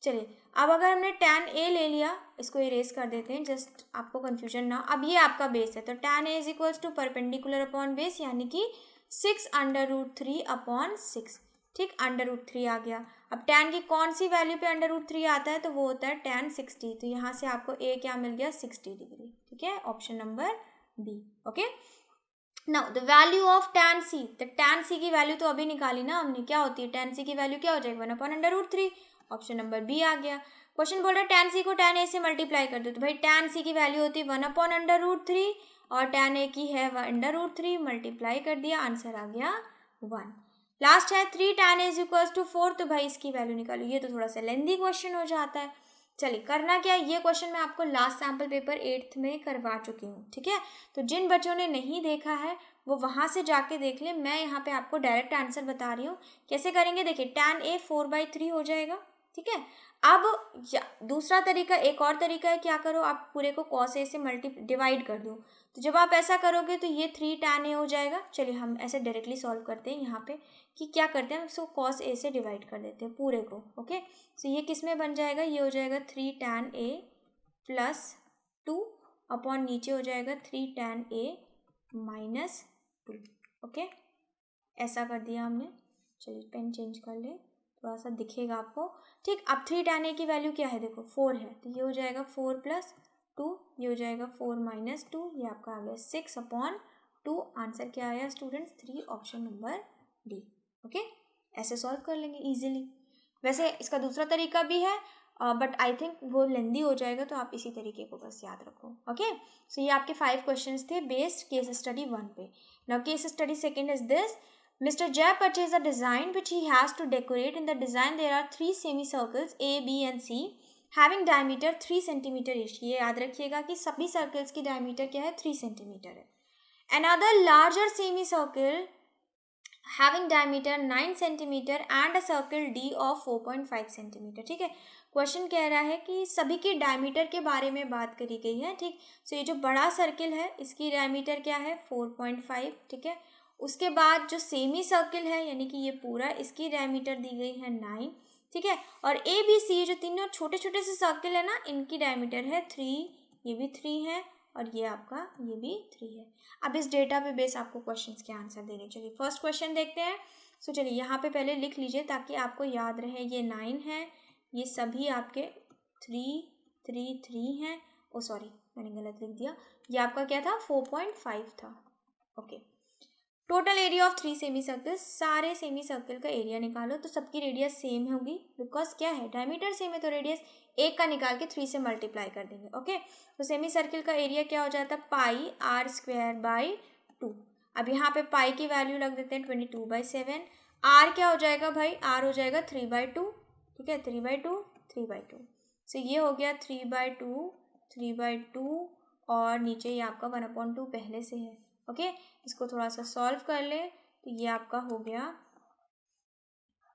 चलिए, अब अगर हमने tan ए ले लिया, इसको इरेज कर देते हैं जस्ट आपको कंफ्यूजन ना. अब ये आपका बेस है, तो tan A is equals to perpendicular upon base, यानी कि 6 √3 अपॉन 6. ठीक, √3 आ गया. अब tan की कौन सी वैल्यू पे √3 आता है, तो वो होता है tan 60. तो यहाँ से आपको ए क्या मिल गया 60 डिग्री. ठीक है, option number B. Okay now the value of tan C. तो tan सी की वैल्यू तो अभी निकाली ना हमने, क्या होती है tan सी की वैल्यू, क्या हो जाएगी 1 अपॉन √3. ऑप्शन नंबर बी आ गया. क्वेश्चन बोल रहा है tan सी को tan ए से मल्टीप्लाई कर दो. तो भाई tan सी की वैल्यू होती है 1 अपॉन √3 और tan ए की है √3, मल्टीप्लाई कर दिया, आंसर आ गया 1. लास्ट है 3 tan A is equals to 4. तो भाई इसकी वैल्यू निकालो. ये तो थोड़ा सा लेंदी क्वेश्चन हो जाता है. चलिए, करना क्या है, ये क्वेश्चन मैं आपको लास्ट सैम्पल पेपर 8th में करवा चुकी हूँ. ठीक है, तो जिन बच्चों ने नहीं देखा है वो वहाँ से जाके देख लें. मैं यहाँ पे आपको डायरेक्ट आंसर बता रही हूँ कैसे करेंगे. देखिए, tan ए 4/3 हो जाएगा. ठीक है, अब दूसरा तरीका, एक और तरीका है, क्या करो आप पूरे को cos ए से डिवाइड कर दो. तो जब आप ऐसा करोगे तो ये 3 tan ए हो जाएगा. चलिए, हम ऐसे डायरेक्टली सॉल्व करते हैं यहाँ पे कि क्या करते हैं, इसको cos ए से डिवाइड कर देते हैं पूरे को. ओके सो ये किस में बन जाएगा, ये हो जाएगा 3 tan ए प्लस 2 अपॉन नीचे हो जाएगा 3 tan ए माइनस 2. ओके ऐसा कर दिया हमने. चलिए, पेन चेंज कर ले, थोड़ा सा दिखेगा आपको. ठीक, अब 3 tan ए की वैल्यू क्या है, देखो 4 है, तो ये हो जाएगा 4 + 2, ये हो जाएगा 4 - 2, ये आपका आ गया 6 अपॉन 2. आंसर क्या आया students 3, option number D. Okay ऐसे सॉल्व कर लेंगे इजीली. वैसे इसका दूसरा तरीका भी है, बट आई थिंक वो लेंदी हो जाएगा, तो आप इसी तरीके को बस याद रखो. ओके सो ये आपके 5 क्वेश्चंस थे बेस्ड केस स्टडी 1 पे. Now case study second is this. Mr. Jay purchased a design which he has to decorate. In the design, there are 3 semicircles A, B, and C. Having diameter 3 centimetre each, ये याद रखिएगा कि सभी circles की diameter क्या है, 3 centimetre है. Another larger semi circle having diameter 9 centimetre and a circle D of 4.5 centimetre. ठीक है, क्वेश्चन कह रहा है कि सभी की डायमीटर के बारे में बात करी गई है. ठीक, सो ये जो बड़ा सर्कल है इसकी डायमीटर क्या है, 4.5. ठीक है, उसके बाद जो सेमी सर्कल है यानी कि ये पूरा, इसकी डायमीटर दी गई है 9. ठीक है, और ए बी सी जो तीनों छोटे छोटे से सर्कल है ना, इनकी डायमीटर है 3. ये भी 3 है और ये आपका ये भी 3 है. अब इस डेटा पे बेस आपको क्वेश्चंस के आंसर देने. चलिए फर्स्ट क्वेश्चन देखते हैं. सो चलिए यहाँ पे पहले लिख लीजिए ताकि आपको याद रहे. ये 9 है, ये सभी आपके 3 3 3 हैं. ओ सॉरी, मैंने गलत लिख दिया. ये आपका क्या था, 4.5 था. Okay, total area of 3 semi circles. सारे सेमी सर्कल का एरिया निकालो तो सबकी रेडियस सेम होगी, बिकॉज क्या है, डायमीटर सेम है तो रेडियस एक का निकाल के 3 से मल्टीप्लाई कर देंगे. ओके, तो सेमी सर्कल का एरिया क्या हो जाता है, पाई आर स्क्वायर बाई 2. अब यहाँ पे पाई की वैल्यू रख देते हैं 22/7. आर क्या हो जाएगा भाई, आर हो जाएगा 3/2. ठीक है, 3/2 3/2. सो ये हो गया 3/2 3/2 और नीचे ये आपका 1/2 पहले से है. ओके, इसको थोड़ा सा सॉल्व कर ले तो ये आपका हो गया.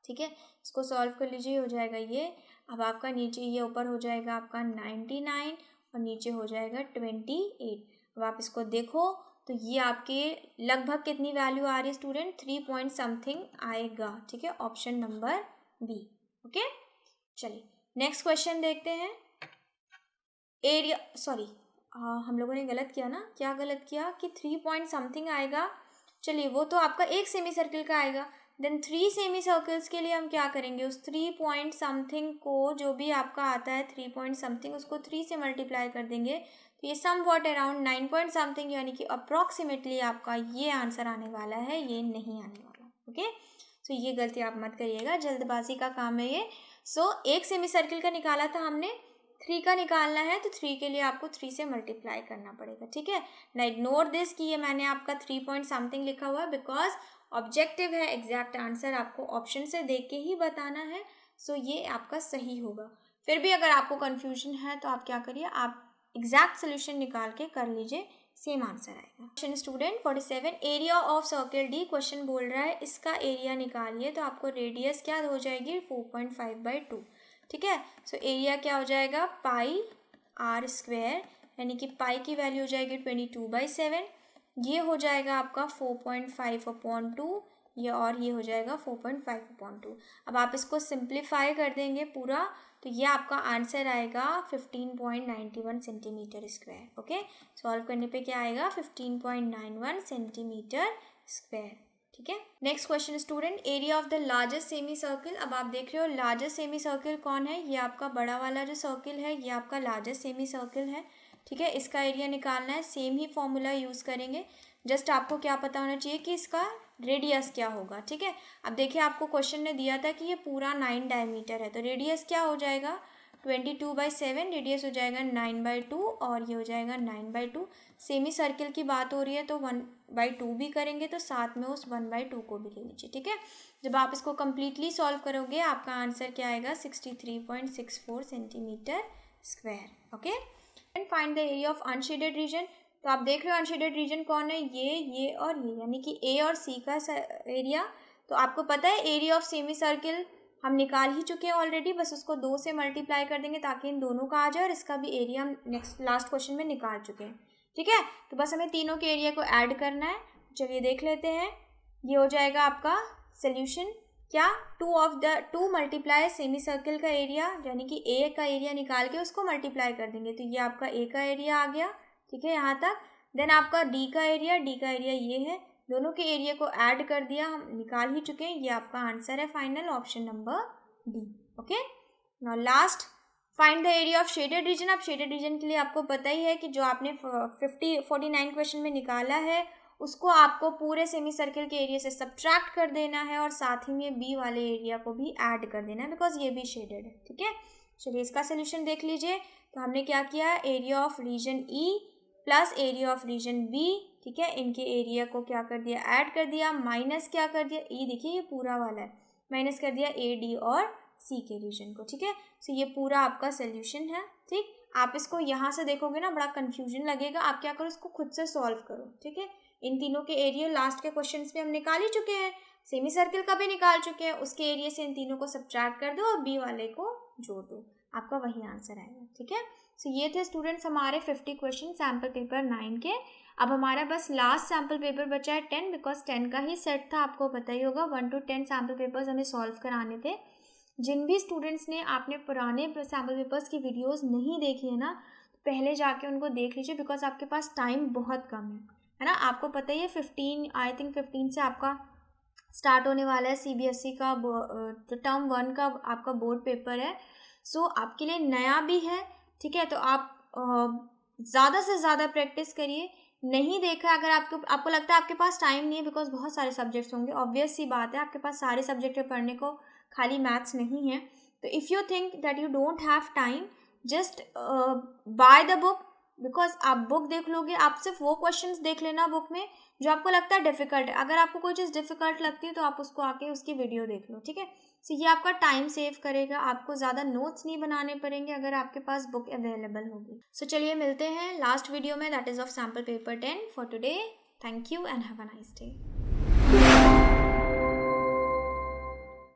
ठीक है, इसको सॉल्व कर लीजिए, हो जाएगा ये. अब आपका नीचे ये ऊपर हो जाएगा आपका 99 और नीचे हो जाएगा 28. अब आप इसको देखो तो ये आपके लगभग कितनी वैल्यू आ रही है स्टूडेंट, 3 पॉइंट समथिंग आएगा. ठीक है, ऑप्शन नंबर बी. ओके, चलिए नेक्स्ट क्वेश्चन देखते हैं. एरिया, सॉरी हम लोगों ने गलत किया ना, क्या गलत किया कि 3 पॉइंट समथिंग आएगा. चलिए वो तो आपका एक सेमी सर्कल का आएगा. देन 3 सेमी सर्कल्स के लिए हम क्या करेंगे, उस 3 पॉइंट समथिंग को जो भी आपका आता है 3 पॉइंट समथिंग, उसको 3 से मल्टीप्लाई कर देंगे तो ये somewhat around 9 point something, यानी कि अप्रॉक्सीमेटली आपका ये आंसर आने वाला है, ये नहीं आने वाला. ओके, सो ये गलती आप मत करिएगा, जल्दबाजी का काम है ये. सो एक सेमी सर्कल का निकाला था हमने, 3 का निकालना है तो 3 के लिए आपको 3 से मल्टीप्लाई करना पड़ेगा. ठीक है ना, इग्नोर दिस कि ये मैंने आपका 3 पॉइंट समथिंग लिखा हुआ है, बिकॉज ऑब्जेक्टिव है एग्जैक्ट आंसर आपको ऑप्शन से देख के ही बताना है. सो ये आपका सही होगा. फिर भी अगर आपको कन्फ्यूजन है तो आप क्या करिए, आप एग्जैक्ट सोल्यूशन निकाल के कर लीजिए, सेम आंसर आएगा. Question student 47, area of circle D. Question बोल रहा है इसका एरिया निकालिए, तो आपको रेडियस क्या हो जाएगी, 4.5/2. ठीक है, सो एरिया क्या हो जाएगा, पाई आर स्क्वायर, यानी कि पाई की वैल्यू हो जाएगी 22/7. ये हो जाएगा आपका 4.5/2, ये और ये हो जाएगा 4.5/2. अब आप इसको सिंप्लीफाई कर देंगे पूरा तो ये आपका आंसर आएगा 15.91 सेंटीमीटर स्क्वायर. ओके, सॉल्व करने पे क्या आएगा, 15.91 सेंटीमीटर स्क्वायर. ठीक है, next question student, area of the largest semi circle. अब आप देख रहे हो लार्जेस्ट सेमी सर्कल कौन है, ये आपका बड़ा वाला जो सर्कल है ये आपका लार्जेस्ट सेमी सर्कल है. ठीक है, इसका एरिया निकालना है, सेम ही फॉर्मूला यूज़ करेंगे. जस्ट आपको क्या पता होना चाहिए कि इसका रेडियस क्या होगा. ठीक है, अब देखिए आपको क्वेश्चन ने दिया था कि ये पूरा 9 डायमीटर है, तो रेडियस क्या हो जाएगा, 22/7, रेडियस हो जाएगा 9/2 और ये हो जाएगा 9/2. सेमी सर्कल की बात हो रही है तो 1/2 भी करेंगे तो साथ में उस 1/2 को भी ले लीजिए. ठीक है, जब आप इसको कम्प्लीटली सॉल्व करोगे आपका आंसर क्या आएगा, 63.64 centimetre square. Okay, and find the area of unshaded region. तो आप देख रहे हो अनशेडेड रीजन कौन है, ये और ये, यानी कि ए और सी का एरिया. तो आपको पता है एरिया ऑफ सेमी सर्कल हम निकाल ही चुके हैं ऑलरेडी, बस उसको 2 से मल्टीप्लाई कर देंगे ताकि इन दोनों का आ जाए, और इसका भी एरिया हम लास्ट क्वेश्चन में निकाल चुके हैं. ठीक है, तो बस हमें तीनों के एरिया को ऐड करना है. चलिए देख लेते हैं, ये हो जाएगा आपका सोल्यूशन क्या, 2 मल्टीप्लाई सेमी सर्कल का एरिया, यानी कि ए का एरिया निकाल के उसको मल्टीप्लाई कर देंगे तो ये आपका ए का एरिया आ गया. ठीक है, यहाँ तक. देन आपका डी का एरिया ये है, दोनों के एरिया को ऐड कर दिया, हम निकाल ही चुके हैं, ये आपका आंसर है final, option number D. Okay, now last, find the area of shaded region. अब शेडेड रीजन के लिए आपको पता ही है कि जो आपने 49 क्वेश्चन में निकाला है उसको आपको पूरे सेमी सर्कल के एरिया से सब्ट्रैक्ट कर देना है और साथ ही में बी वाले एरिया को भी ऐड कर देना है, बिकॉज ये भी शेडेड है. ठीक है, चलिए इसका सोल्यूशन देख लीजिए. तो हमने क्या किया, area of region E plus area of region B. ठीक है, इनके एरिया को क्या कर दिया, ऐड कर दिया, माइनस क्या कर दिया, ई देखिए ये पूरा वाला है, माइनस कर दिया ए डी और सी के रीजन को, ठीक है। सो ये पूरा आपका सोल्यूशन है, ठीक। आप इसको यहाँ से देखोगे ना बड़ा कंफ्यूजन लगेगा, आप क्या करो इसको खुद से सॉल्व करो, ठीक है। इन तीनों के एरिया लास्ट के क्वेश्चन पे हम निकाल ही चुके हैं, सेमी सर्किल का भी निकाल चुके हैं, उसके एरिया से इन तीनों को सब्ट्रैक्ट कर दो और बी वाले को जोड़ दो, आपका वही आंसर आएगा, ठीक है। सो ये थे स्टूडेंट्स हमारे 50 क्वेश्चन सैम्पल पेपर 9 के। अब हमारा बस लास्ट सैम्पल पेपर बचा है 10, बिकॉज 10 का ही सेट था, आपको पता ही होगा 1 to 10 सैम्पल पेपर्स हमें सॉल्व कराने थे। जिन भी स्टूडेंट्स ने आपने पुराने सैम्पल पेपर्स की वीडियोस नहीं देखी है ना, पहले जाके उनको देख लीजिए, बिकॉज आपके पास टाइम बहुत कम है ना। आपको पता ही है 15 से आपका स्टार्ट होने वाला है CBSE का टर्म 1 का आपका बोर्ड पेपर है। सो आपके लिए नया भी है, ठीक है। तो आप ज़्यादा से ज़्यादा प्रैक्टिस करिए। नहीं देखा अगर आपको लगता है आपके पास टाइम नहीं है, बिकॉज बहुत सारे सब्जेक्ट्स होंगे, ऑब्वियस सी बात है आपके पास सारे सब्जेक्ट पढ़ने को, खाली मैथ्स नहीं है। तो if you think that you don't have time, just by the book, because आप बुक देख लोगे, आप सिर्फ वो क्वेश्चंस देख लेना बुक में जो आपको लगता है डिफ़िकल्ट है। अगर आपको कोई चीज़ डिफ़िकल्ट लगती है तो आप उसको आके उसकी वीडियो देख लो, ठीक है। सो ये आपका टाइम सेव करेगा, आपको ज़्यादा नोट्स नहीं बनाने पड़ेंगे अगर आपके पास बुक अवेलेबल होगी। सो चलिए मिलते हैं लास्ट वीडियो में, that is of sample paper 10 for today. Thank you and have a nice day.